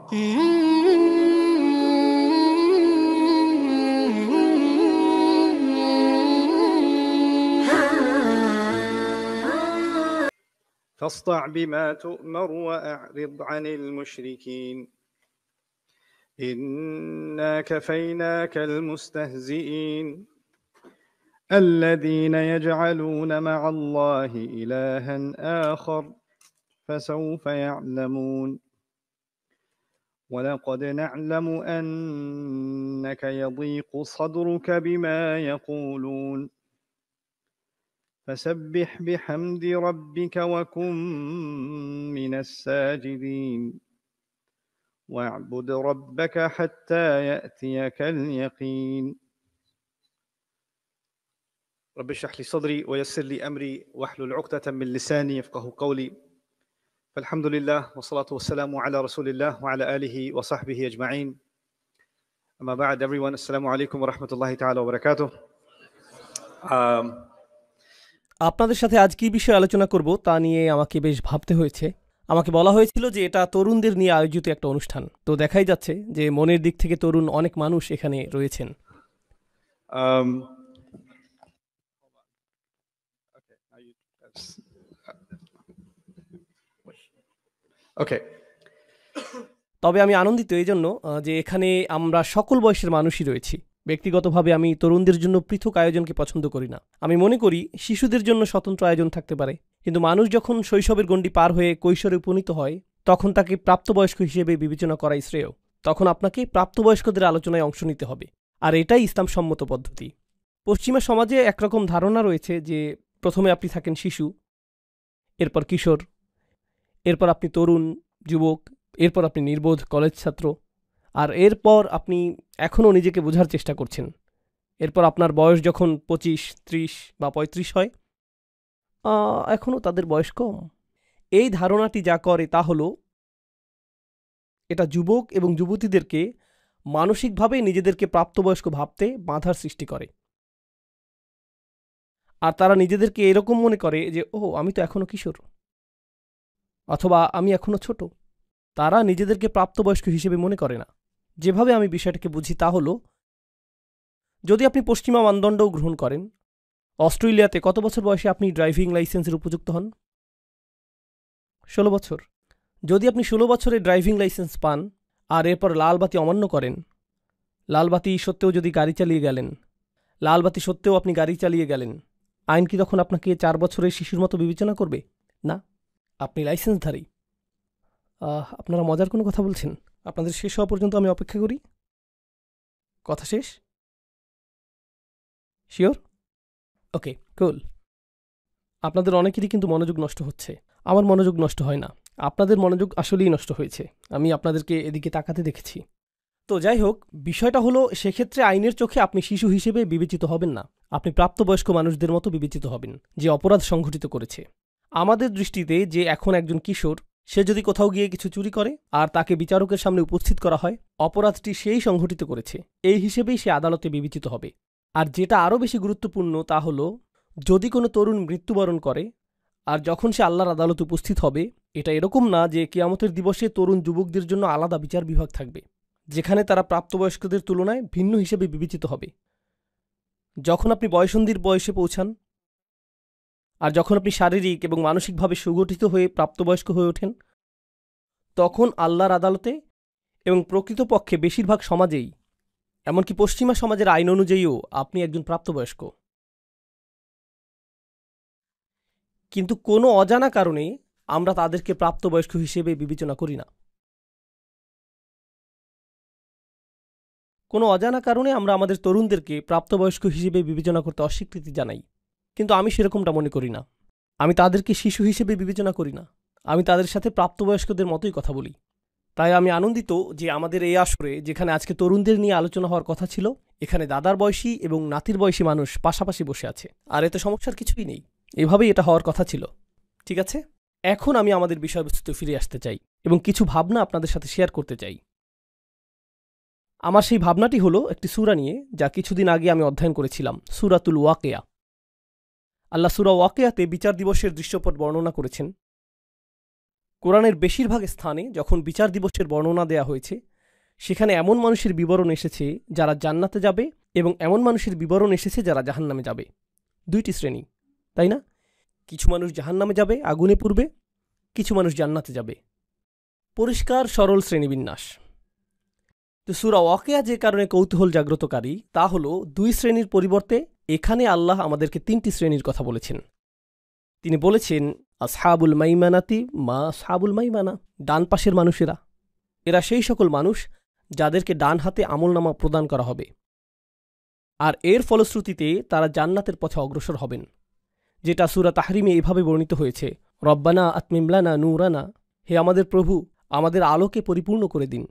فاصدع بما تؤمر وأعرض عن المشركين إنا كفيناك المستهزئين الذين يجعلون مع الله إلها آخر فسوف يعلمون ولقد نعلم أنك يضيق صدرك بما يقولون فسبح بحمد ربك وكن من الساجدين واعبد ربك حتى يأتيك اليقين رب اشرح لي صدري ويسر لي أمري واحلل عقدة من لساني يفقهوا قولي فالحمد لله والصلاة والسلام على رسول الله وعلى آله وصحبه أجمعين أما بعد everyone السلام عليكم ورحمة الله تعالى وبركاته আপনাদের সাথে আজ কি বিষয়ে আলোচনা করব তা নিয়ে আমাকে বেশ ভাবতে হয়েছে। আমাকে বলা হয়েছিল যে এটা তরুণদের নিয়ে আয়োজিত একটা অনুষ্ঠান, তো দেখাই যাচ্ছে যে মনের দিক থেকে তরুণ অনেক মানুষ এখানে রয়েছেন। তবে আমি আনন্দিত এই জন্য যে এখানে আমরা সকল বয়সের মানুষই রয়েছি। ব্যক্তিগতভাবে আমি তরুণদের জন্য পৃথক আয়োজনকে পছন্দ করি না। আমি মনে করি শিশুদের জন্য স্বতন্ত্র আয়োজন থাকতে পারে, কিন্তু মানুষ যখন শৈশবের গণ্ডি পার হয়ে কৈশোরে উপনীত হয় তখন তাকে প্রাপ্তবয়স্ক হিসেবে বিবেচনা করাই শ্রেয়। তখন আপনাকে প্রাপ্তবয়স্কদের আলোচনায় অংশ নিতে হবে, আর এটাই ইসলাম সম্মত পদ্ধতি। পশ্চিমা সমাজে একরকম ধারণা রয়েছে যে প্রথমে আপনি থাকেন শিশু, এরপর কিশোর, এরপর আপনি তরুণ যুবক, এরপর আপনি নির্বোধ কলেজ ছাত্র, আর এরপর আপনি এখনও নিজেকে বোঝার চেষ্টা করছেন। এরপর আপনার বয়স যখন 25, 30 বা 35 হয়, এখনও তাদের বয়স কম। এই ধারণাটি যা করে তা হলো এটা যুবক এবং যুবতীদেরকে মানসিকভাবে নিজেদেরকে প্রাপ্তবয়স্ক ভাবতে বাধার সৃষ্টি করে, আর তারা নিজেদেরকে এরকম মনে করে যে আমি তো এখনও কিশোর, অথবা আমি এখনও ছোট। তারা নিজেদেরকে প্রাপ্তবয়স্ক হিসেবে মনে করে না। যেভাবে আমি বিষয়টাকে বুঝি তা হলো, যদি আপনি পশ্চিমা মানদণ্ডও গ্রহণ করেন, অস্ট্রেলিয়াতে কত বছর বয়সে আপনি ড্রাইভিং লাইসেন্সের উপযুক্ত হন? 16 বছর। যদি আপনি 16 বছরে ড্রাইভিং লাইসেন্স পান আর এরপর লাল বাতি অমান্য করেন, লাল বাতি সত্ত্বেও যদি গাড়ি চালিয়ে গেলেন, লাল বাতি সত্ত্বেও আপনি গাড়ি চালিয়ে গেলেন, আইন কি তখন আপনাকে 4 বছরের শিশুর মতো বিবেচনা করবে? না, আপনি লাইসেন্সধারী। আপনারা মজার কোনো কথা বলছেন? আপনাদের শেষ হওয়া পর্যন্ত আমি অপেক্ষা করি। কথা শেষ? শিওর? ওকে, কুল। আপনাদের অনেকেরই কিন্তু মনোযোগ নষ্ট হচ্ছে। আমার মনোযোগ নষ্ট হয় না, আপনাদের মনোযোগ আসলেই নষ্ট হয়েছে। আমি আপনাদেরকে এদিকে তাকাতে দেখেছি। তো যাই হোক, বিষয়টা হলো সেক্ষেত্রে আইনের চোখে আপনি শিশু হিসেবে বিবেচিত হবেন না, আপনি প্রাপ্তবয়স্ক মানুষদের মতো বিবেচিত হবেন যে অপরাধ সংঘটিত করেছে। আমাদের দৃষ্টিতে যে এখন একজন কিশোর, সে যদি কোথাও গিয়ে কিছু চুরি করে আর তাকে বিচারকের সামনে উপস্থিত করা হয়, অপরাধটি সেই সংঘটিত করেছে এই হিসেবেই সে আদালতে বিবেচিত হবে। আর যেটা আরও বেশি গুরুত্বপূর্ণ তা হলো, যদি কোনো তরুণ মৃত্যুবরণ করে আর যখন সে আল্লাহর আদালতে উপস্থিত হবে, এটা এরকম না যে কিয়ামতের দিবসে তরুণ যুবকদের জন্য আলাদা বিচার বিভাগ থাকবে, যেখানে তারা প্রাপ্তবয়স্কদের তুলনায় ভিন্ন হিসেবে বিবেচিত হবে। যখন আপনি বয়সন্ধির বয়সে পৌঁছান আর যখন আপনি শারীরিক এবং মানসিকভাবে সুগঠিত হয়ে প্রাপ্তবয়স্ক হয়ে ওঠেন, তখন আল্লাহর আদালতে এবং প্রকৃতপক্ষে বেশিরভাগ সমাজেই, এমনকি পশ্চিমা সমাজের আইন অনুযায়ীও আপনি একজন প্রাপ্তবয়স্ক। কিন্তু কোনো অজানা কারণে আমরা তাদেরকে প্রাপ্তবয়স্ক হিসেবে বিবেচনা করি না। কোনো অজানা কারণে আমরা আমাদের তরুণদেরকে প্রাপ্তবয়স্ক হিসেবে বিবেচনা করতে অস্বীকৃতি জানাই, কিন্তু আমি সেরকমটা মনে করি না। আমি তাদেরকে শিশু হিসেবে বিবেচনা করি না, আমি তাদের সাথে প্রাপ্তবয়স্কদের মতোই কথা বলি। তাই আমি আনন্দিত যে আমাদের এই আসরে, যেখানে আজকে তরুণদের নিয়ে আলোচনা হওয়ার কথা ছিল, এখানে দাদার বয়সী এবং নাতির বয়সী মানুষ পাশাপাশি বসে আছে, আর এতে সমস্যার কিছুই নেই। এভাবেই এটা হওয়ার কথা ছিল। ঠিক আছে, এখন আমি আমাদের বিষয়বস্তুতে ফিরে আসতে চাই এবং কিছু ভাবনা আপনাদের সাথে শেয়ার করতে চাই। আমার সেই ভাবনাটি হলো একটি সূরা নিয়ে, যা কিছুদিন আগে আমি অধ্যয়ন করেছিলাম, সূরাতুল ওয়াকিয়া। আল্লাহ সূরা ওয়াকিয়াতে বিচার দিবসের দৃশ্যপট বর্ণনা করেছেন। কোরআনের বেশিরভাগ স্থানে যখন বিচার দিবসের বর্ণনা দেয়া হয়েছে, সেখানে এমন মানুষের বিবরণ এসেছে যারা জান্নাতে যাবে এবং এমন মানুষের বিবরণ এসেছে যারা জাহান্নামে যাবে। দুইটি শ্রেণী, তাই না? কিছু মানুষ জাহান্নামে যাবে, আগুনে পুড়বে, কিছু মানুষ জান্নাতে যাবে। পরিষ্কার সরল শ্রেণীবিন্যাস। তো সূরা ওয়াকিয়া যে কারণে কৌতূহল জাগ্রতকারী তা হলো দুই শ্রেণীর পরিবর্তে এখানে আল্লাহ আমাদেরকে তিনটি শ্রেণীর কথা বলেছেন। তিনি বলেছেন আসহাবুল মাইমানাতি মা আসহাবুল মাইমানা, ডান পাশের মানুষেরা। এরা সেই সকল মানুষ যাদেরকে ডান হাতে আমলনামা প্রদান করা হবে, আর এর ফলশ্রুতিতে তারা জান্নাতের পথে অগ্রসর হবেন, যেটা সূরা তাহরিমে এভাবে বর্ণিত হয়েছে, রব্বানা আতমিম লানা নূরানা, হে আমাদের প্রভু, আমাদের আলোকে পরিপূর্ণ করে দিন,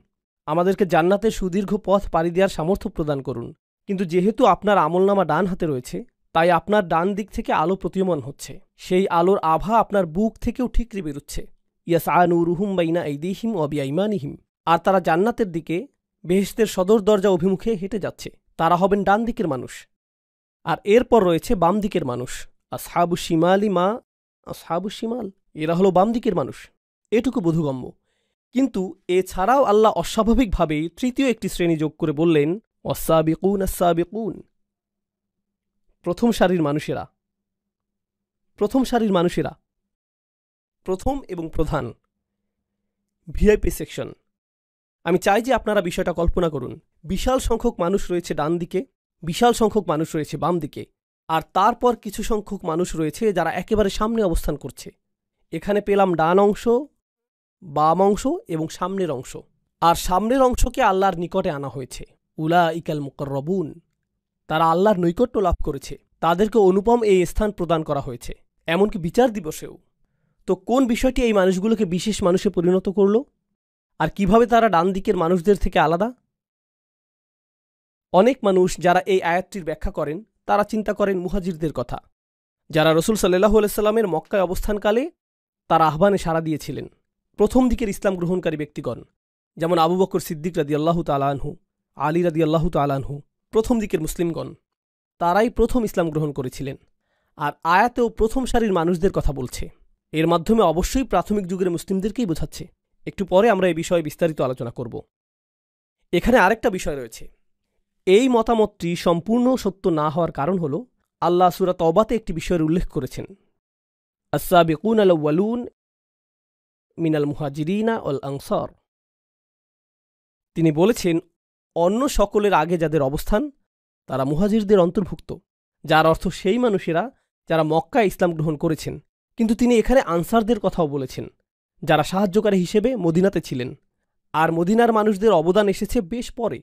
আমাদেরকে জান্নাতের সুদীর্ঘ পথ পাড়ি দেওয়ার সামর্থ্য প্রদান করুন। কিন্তু যেহেতু আপনার আমলনামা ডান হাতে রয়েছে, তাই আপনার ডান দিক থেকে আলো প্রতীয়মান হচ্ছে, সেই আলোর আভা আপনার বুক থেকেও ঠিকরে বেরুচ্ছে। ইয়াসআ নূরুহুম বাইনা আইদিহিম ওয়া বিআইমানিহিম, আর তারা জান্নাতের দিকে বেহেশতের সদর দরজা অভিমুখে হেঁটে যাচ্ছে। তারা হবেন ডান দিকের মানুষ। আর এরপর রয়েছে বাম দিকের মানুষ, আসহাবু শিমালি মা আসহাবু শিমাল, এরা হলো বাম দিকের মানুষ। এটুকু বোধগম্য। কিন্তু এছাড়াও আল্লাহ অস্বাভাবিকভাবে তৃতীয় একটি শ্রেণী যোগ করে বললেন, ওয়াসাবিকুন আসসাবিকুন, প্রথম সারির মানুষেরা। প্রথম সারির মানুষেরা, প্রথম এবং প্রধান, ভিআইপি সেকশন। আমি চাই যে আপনারা বিষয়টা কল্পনা করুন। বিশাল সংখ্যক মানুষ রয়েছে ডান দিকে, বিশাল সংখ্যক মানুষ রয়েছে বাম দিকে, আর তারপর কিছু সংখ্যক মানুষ রয়েছে যারা একেবারে সামনে অবস্থান করছে। এখানে পেলাম ডান অংশ, বাম অংশ এবং সামনের অংশ। আর সামনের অংশকে আল্লাহর নিকটে আনা হয়েছে, উলাইকাল মুকাররাবুন, তারা আল্লাহর নৈকট্য লাভ করেছে, তাদেরকে অনুপম এই স্থান প্রদান করা হয়েছে, এমনকি বিচার দিবসেও। তো কোন বিষয়টি এই মানুষগুলোকে বিশেষ মানুষে পরিণত করল, আর কিভাবে তারা ডান দিকের মানুষদের থেকে আলাদা? অনেক মানুষ যারা এই আয়াতটির ব্যাখ্যা করেন তারা চিন্তা করেন মুহাজিরদের কথা, যারা রাসূল সাল্লাল্লাহু আলাইহি সাল্লামের মক্কায় অবস্থানকালে তার আহ্বানে সাড়া দিয়েছিলেন। প্রথম দিকের ইসলাম গ্রহণকারী ব্যক্তিগণ, যেমন আবু বকর সিদ্দিক রাদিয়াল্লাহু তাআলা আনহু, আলী রাদিয়াল্লাহু তাআলা আনহু, প্রথম দিকের মুসলিমগণ, তারাই প্রথম ইসলাম গ্রহণ করেছিলেন। আর আয়াতেও প্রথম সারির মানুষদের কথা বলছে। এর মাধ্যমে অবশ্যই প্রাথমিক যুগের মুসলিমদেরকেই বোঝাচ্ছে। একটু পরে আমরা এই বিষয়ে বিস্তারিত আলোচনা করব। এখানে আরেকটা বিষয় রয়েছে। এই মতামতটি সম্পূর্ণ সত্য না হওয়ার কারণ হল, আল্লাহ সূরা তওবাতে একটি বিষয়ের উল্লেখ করেছেন, আস-সাবিকুন আল-আউয়ালুন মিনাল মুহাজিরিনা ওয়াল আনসার। তিনি বলেছেন, অন্য সকলের আগে যাদের অবস্থান তারা মুহাজিরদের অন্তর্ভুক্ত, যার অর্থ সেই মানুষেরা যারা মক্কায় ইসলাম গ্রহণ করেছেন। কিন্তু তিনি এখানে আনসারদের কথাও বলেছেন, যারা সাহায্যকারী হিসেবে মদিনাতে ছিলেন, আর মদিনার মানুষদের অবদান এসেছে বেশ পরে।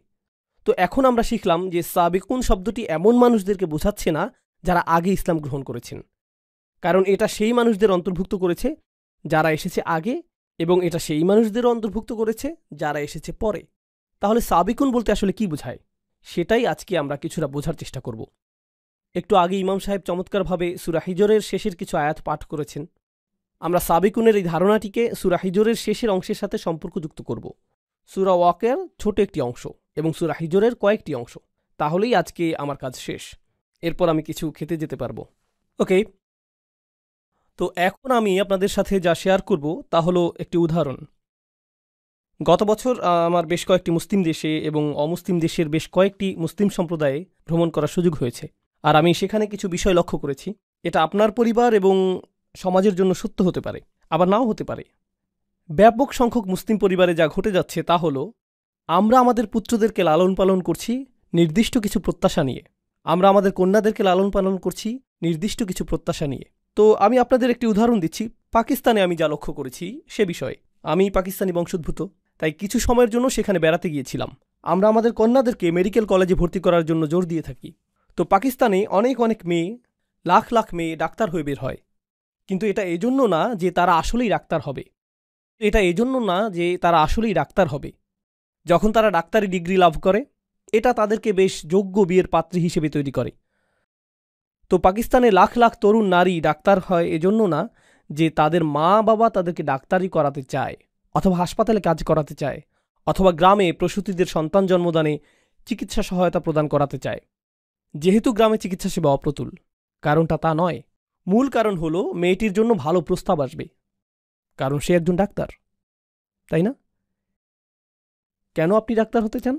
তো এখন আমরা শিখলাম যে সাবিকুন শব্দটি এমন মানুষদেরকে বোঝাচ্ছে না যারা আগে ইসলাম গ্রহণ করেছেন, কারণ এটা সেই মানুষদের অন্তর্ভুক্ত করেছে যারা এসেছে আগে, এবং এটা সেই মানুষদেরও অন্তর্ভুক্ত করেছে যারা এসেছে পরে। তাহলে সাবিকুন বলতে আসলে কি বোঝায়, সেটাই আজকে আমরা কিছুটা বোঝার চেষ্টা করব। একটু আগে ইমাম সাহেব চমৎকারভাবে সূরা হিজরের শেষের কিছু আয়াত পাঠ করেছেন। আমরা সাবিকুনের এই ধারণাটিকে সূরা হিজরের শেষের অংশের সাথে সম্পর্কযুক্ত করব। সূরা ওয়াকিয়ার ছোট একটি অংশ এবং সূরা হিজরের কয়েকটি অংশ, তাহলেই আজকে আমার কাজ শেষ। এরপর আমি কিছু খেতে যেতে পারবো। ওকে, তো এখন আমি আপনাদের সাথে যা শেয়ার করব তা হলো একটি উদাহরণ। গত বছর আমার বেশ কয়েকটি মুসলিম দেশে এবং অমুসলিম দেশের বেশ কয়েকটি মুসলিম সম্প্রদায়ে ভ্রমণ করার সুযোগ হয়েছে, আর আমি সেখানে কিছু বিষয় লক্ষ্য করেছি। এটা আপনার পরিবার এবং সমাজের জন্য সত্য হতে পারে, আবার নাও হতে পারে। ব্যাপক সংখ্যক মুসলিম পরিবারে যা ঘটে যাচ্ছে তা হলো, আমরা আমাদের পুত্রদেরকে লালন পালন করছি নির্দিষ্ট কিছু প্রত্যাশা নিয়ে, আমরা আমাদের কন্যাদেরকে লালন পালন করছি নির্দিষ্ট কিছু প্রত্যাশা নিয়ে। তো আমি আপনাদের একটি উদাহরণ দিচ্ছি। পাকিস্তানে আমি যা লক্ষ্য করেছি সে বিষয়ে। আমি পাকিস্তানি বংশোদ্ভূত, তাই কিছু সময়ের জন্য সেখানে বেড়াতে গিয়েছিলাম। আমরা আমাদের কন্যাদেরকে মেডিকেল কলেজে ভর্তি করার জন্য জোর দিয়ে থাকি। তো পাকিস্তানে অনেক অনেক মেয়ে, লাখ লাখ মেয়ে ডাক্তার হয়ে বের হয়, কিন্তু এটা এজন্য না যে তারা আসলেই ডাক্তার হবে। যখন তারা ডাক্তারি ডিগ্রি লাভ করে, এটা তাদেরকে বেশ যোগ্য বিয়ের পাত্রী হিসেবে তৈরি করে। তো পাকিস্তানে লাখ লাখ তরুণ নারী ডাক্তার হয় এজন্য না যে তাদের মা বাবা তাদেরকে ডাক্তারি করাতে চায়, অথবা হাসপাতালে কাজ করাতে চায়, অথবা গ্রামে প্রসূতিদের সন্তান জন্মদানে চিকিৎসা সহায়তা প্রদান করাতে চায়। যেহেতু গ্রামে চিকিৎসা সেবা অপ্রতুল, কারণটা তা নয়। মূল কারণ হলো মেয়েটির জন্য ভালো প্রস্তাব আসবে। কারণ সে একজন ডাক্তার, তাই না? কেন আপনি ডাক্তার হতে চান?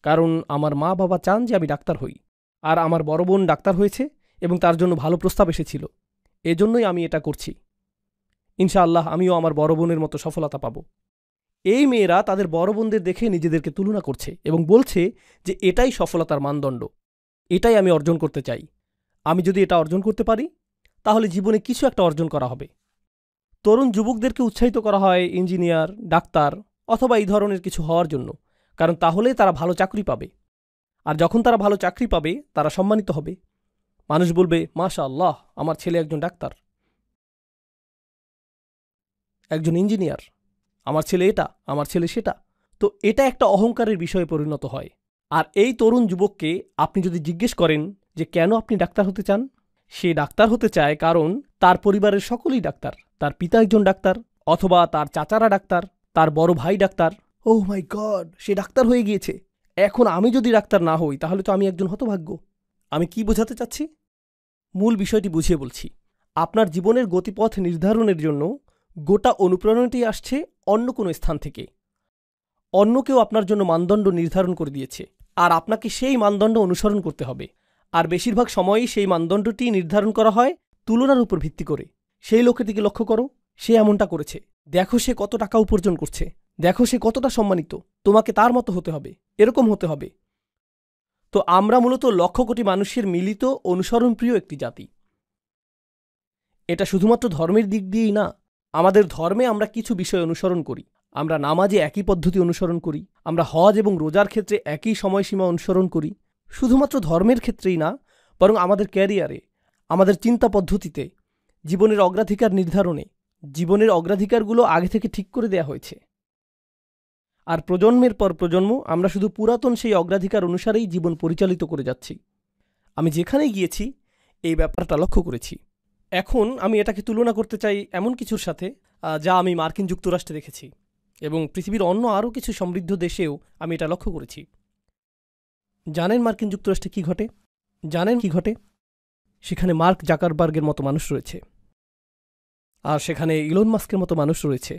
কারণ আমার মা বাবা চান যে আমি ডাক্তার হই, আর আমার বড় বোন ডাক্তার হয়েছে এবং তার জন্য ভালো প্রস্তাব এসেছিল। এজন্যই আমি এটা করছি। ইনশাআল্লাহ আমিও আমার বড় বোনের মতো সফলতা পাব। এই মেয়েরা তাদের বড় বোনদের দেখে নিজেদেরকে তুলনা করছে এবং বলছে যে এটাই সফলতার মানদণ্ড, এটাই আমি অর্জন করতে চাই। আমি যদি এটা অর্জন করতে পারি তাহলে জীবনে কিছু একটা অর্জন করা হবে। তরুণ যুবকদেরকে উৎসাহিত করা হয় ইঞ্জিনিয়ার, ডাক্তার অথবা এই ধরনের কিছু হওয়ার জন্য, কারণ তাহলে তারা ভালো চাকরি পাবে। আর যখন তারা ভালো চাকরি পাবে তারা সম্মানিত হবে। মানুষ বলবে, মাশাআল্লাহ, আমার ছেলে একজন ডাক্তার, একজন ইঞ্জিনিয়ার, আমার ছেলে এটা, আমার ছেলে সেটা। তো এটা একটা অহংকারের বিষয়ে পরিণত হয়। আর এই তরুণ যুবককে আপনি যদি জিজ্ঞেস করেন যে কেন আপনি ডাক্তার হতে চান, সে ডাক্তার হতে চায় কারণ তার পরিবারের সকলেই ডাক্তার। তার পিতা একজন ডাক্তার, অথবা তার চাচারা ডাক্তার, তার বড় ভাই ডাক্তার। ওহ মাই গড, সে ডাক্তার হয়ে গিয়েছে। এখন আমি যদি ডাক্তার না হই তাহলে তো আমি একজন হতভাগ্য। আমি কি বোঝাতে চাচ্ছি? মূল বিষয়টি বুঝিয়ে বলছি। আপনার জীবনের গতিপথ নির্ধারণের জন্য গোটা অনুপ্রেরণাটি আসছে অন্য কোনো স্থান থেকে। অন্য কেউ আপনার জন্য মানদণ্ড নির্ধারণ করে দিয়েছে, আর আপনাকে সেই মানদণ্ড অনুসরণ করতে হবে। আর বেশিরভাগ সময়ই সেই মানদণ্ডটি নির্ধারণ করা হয় তুলনার উপর ভিত্তি করে। সেই লোকের দিকে লক্ষ্য করো, সে এমনটা করেছে, দেখো সে কত টাকা উপার্জন করছে, দেখো সে কতটা সম্মানিত, তোমাকে তার মতো হতে হবে, এরকম হতে হবে। তো আমরা মূলত লক্ষ কোটি মানুষের মিলিত অনুসরণপ্রিয় একটি জাতি। এটা শুধুমাত্র ধর্মের দিক দিয়েই না, আমাদের ধর্মে আমরা কিছু বিষয় অনুসরণ করি। আমরা নামাজে একই পদ্ধতি অনুসরণ করি, আমরা হজ এবং রোজার ক্ষেত্রে একই সময়সীমা অনুসরণ করি। শুধুমাত্র ধর্মের ক্ষেত্রেই না, বরং আমাদের ক্যারিয়ারে, আমাদের চিন্তা পদ্ধতিতে, জীবনের অগ্রাধিকার নির্ধারণে, জীবনের অগ্রাধিকারগুলো আগে থেকে ঠিক করে দেয়া হয়েছে। আর প্রজন্মের পর প্রজন্ম আমরা শুধু পুরাতন সেই অগ্রাধিকার অনুসারেই জীবন পরিচালিত করে যাচ্ছি। আমি যেখানেই গিয়েছি এই ব্যাপারটা লক্ষ্য করেছি। এখন আমি এটাকে তুলনা করতে চাই এমন কিছুর সাথে যা আমি মার্কিন যুক্তরাষ্ট্রে দেখেছি, এবং পৃথিবীর অন্য আরও কিছু সমৃদ্ধ দেশেও আমি এটা লক্ষ্য করেছি। জানেন মার্কিন যুক্তরাষ্ট্রে কি ঘটে? জানেন কি ঘটে? সেখানে মার্ক জাকারবার্গের মতো মানুষ রয়েছে, আর সেখানে ইলন মাস্কের মতো মানুষ রয়েছে।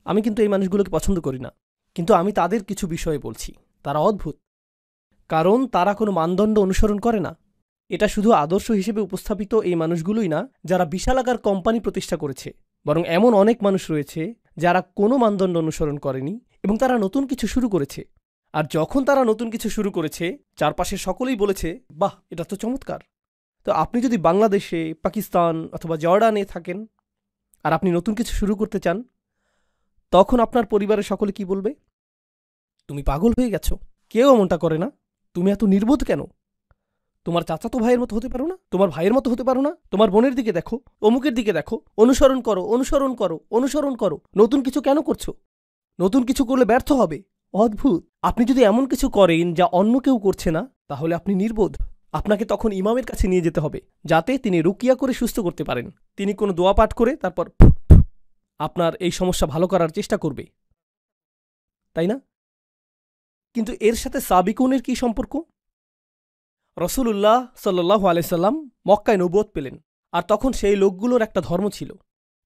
আমি কিন্তু এই মানুষগুলোকে পছন্দ করি না, কিন্তু আমি তাদের কিছু বিষয়ে বলছি। তারা অদ্ভুত, কারণ তারা কোনো মানদণ্ড অনুসরণ করে না। এটা শুধু আদর্শ হিসেবে উপস্থাপিত এই মানুষগুলোই না যারা বিশালাকার কোম্পানি প্রতিষ্ঠা করেছে, বরং এমন অনেক মানুষ রয়েছে যারা কোনো মানদণ্ড অনুসরণ করেনি এবং তারা নতুন কিছু শুরু করেছে। আর যখন তারা নতুন কিছু শুরু করেছে, চারপাশে সকলেই বলেছে, বাহ, এটা তো চমৎকার। তো আপনি যদি বাংলাদেশে, পাকিস্তান অথবা জর্ডানে থাকেন আর আপনি নতুন কিছু শুরু করতে চান, তখন আপনার পরিবারের সকলে কি বলবে? তুমি পাগল হয়ে গেছো, কেউ এমনটা করে না, তুমি এত নির্বোধ কেন? তোমার চাচাতো ভাইয়ের মতো হতে পারো না? তোমার ভাইয়ের মতো হতে পারো না? তোমার বোনের দিকে দেখো, অমুকের দিকে দেখো, অনুসরণ করো, অনুসরণ করো, অনুসরণ করো। নতুন কিছু কেন করছো? নতুন কিছু করলে ব্যর্থ হবে। অদ্ভুত। আপনি যদি এমন কিছু করেন যা অন্য কেউ করছে না, তাহলে আপনি নির্বোধ। আপনাকে তখন ইমামের কাছে নিয়ে যেতে হবে, যাতে তিনি রুকিয়া করে সুস্থ করতে পারেন। তিনি কোনো দোয়া পাঠ করে তারপর আপনার এই সমস্যা ভালো করার চেষ্টা করবে, তাই না? কিন্তু এর সাথে সাবিকুনের কি সম্পর্ক? রসুলুল্লাহ সাল্লাল্লাহু আলাইহি সাল্লাম মক্কায় নবুয়ত পেলেন, আর তখন সেই লোকগুলোর একটা ধর্ম ছিল,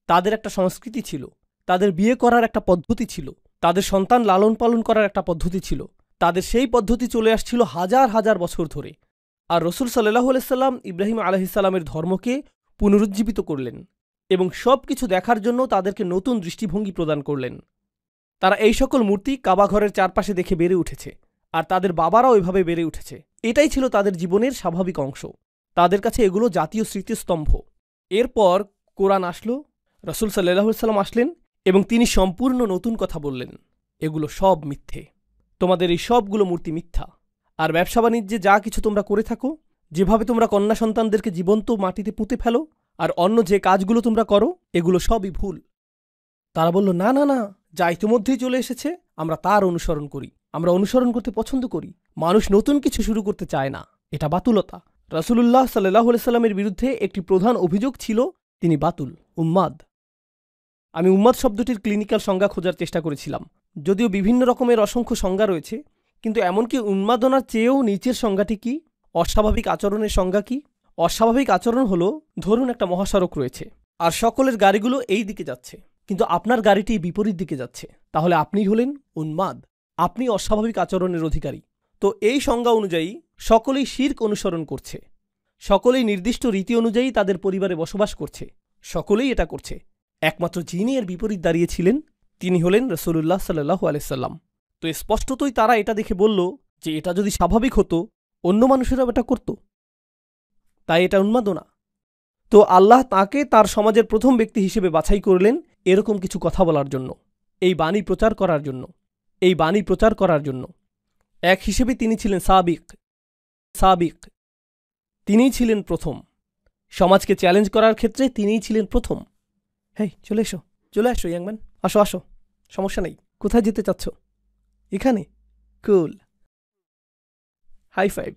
তাদের একটা সংস্কৃতি ছিল, তাদের বিয়ে করার একটা পদ্ধতি ছিল, তাদের সন্তান লালন পালন করার একটা পদ্ধতি ছিল। তাদের সেই পদ্ধতি চলে আসছিল হাজার হাজার বছর ধরে। আর রসুল সাল্লাল্লাহু আলাইহি সাল্লাম ইব্রাহিম আলাইহিসসালামের ধর্মকে পুনরুজ্জীবিত করলেন এবং সব কিছু দেখার জন্য তাদেরকে নতুন দৃষ্টিভঙ্গি প্রদান করলেন। তারা এই সকল মূর্তি কাবা ঘরের চারপাশে দেখে বেড়ে উঠেছে, আর তাদের বাবারাও এভাবে বেড়ে উঠেছে। এটাই ছিল তাদের জীবনের স্বাভাবিক অংশ। তাদের কাছে এগুলো জাতীয় স্মৃতিস্তম্ভ। এরপর কোরআন আসলো, রসুল সাল্লাল্লাহু আলাইহি সাল্লাম আসলেন এবং তিনি সম্পূর্ণ নতুন কথা বললেন, এগুলো সব মিথ্যে, তোমাদের এই সবগুলো মূর্তি মিথ্যা। আর ব্যবসা বাণিজ্যে যা কিছু তোমরা করে থাকো, যেভাবে তোমরা কন্যা সন্তানদেরকে জীবন্ত মাটিতে পুঁতে ফেলো, আর অন্য যে কাজগুলো তোমরা করো, এগুলো সবই ভুল। তারা বলল, না না না, যা ইতিমধ্যেই চলে এসেছে আমরা তার অনুসরণ করি, আমরা অনুসরণ করতে পছন্দ করি। মানুষ নতুন কিছু শুরু করতে চায় না, এটা বাতুলতা। রাসূলুল্লাহ সাল্লাল্লাহু আলাইহি সাল্লামের বিরুদ্ধে একটি প্রধান অভিযোগ ছিল তিনি বাতুল, উম্মাদ। আমি উম্মাদ শব্দটির ক্লিনিক্যাল সংজ্ঞা খোঁজার চেষ্টা করেছিলাম, যদিও বিভিন্ন রকমের অসংখ্য সংজ্ঞা রয়েছে, কিন্তু এমনকি উন্মাদনার চেয়েও নিচের সংজ্ঞাটি কি? অস্বাভাবিক আচরণের সংজ্ঞা কি? অস্বাভাবিক আচরণ হলো, ধরুন একটা মহাসড়ক রয়েছে আর সকলের গাড়িগুলো এই দিকে যাচ্ছে, কিন্তু আপনার গাড়িটি বিপরীত দিকে যাচ্ছে, তাহলে আপনি হলেন উন্মাদ, আপনি অস্বাভাবিক আচরণের অধিকারী। তো এই সংজ্ঞা অনুযায়ী সকলেই শিরক অনুসরণ করছে, সকলেই নির্দিষ্ট রীতি অনুযায়ী তাদের পরিবারে বসবাস করছে, সকলেই এটা করছে। একমাত্র যিনি এর বিপরীত দাঁড়িয়েছিলেন তিনি হলেন রাসূলুল্লাহ সাল্লাল্লাহু আলাইহি সাল্লাম। তো স্পষ্টতই তারা এটা দেখে বলল যে এটা যদি স্বাভাবিক হতো অন্য মানুষেরাও এটা করত, তাই এটা উন্মাদনা। তো আল্লাহ তাকে তার সমাজের প্রথম ব্যক্তি হিসেবে বাছাই করলেন এরকম কিছু কথা বলার জন্য, এই বাণী প্রচার করার জন্য, এই বাণী প্রচার করার জন্য। এক হিসেবে তিনি ছিলেন সাবিক, তিনিই ছিলেন প্রথম। সমাজকে চ্যালেঞ্জ করার ক্ষেত্রে তিনিই ছিলেন প্রথম। হেই, চলে আসো ইয়াংম্যান, আসো, সমস্যা নেই। কোথায় যেতে চাচ্ছ? এখানে? কুল, হাই ফাইভ।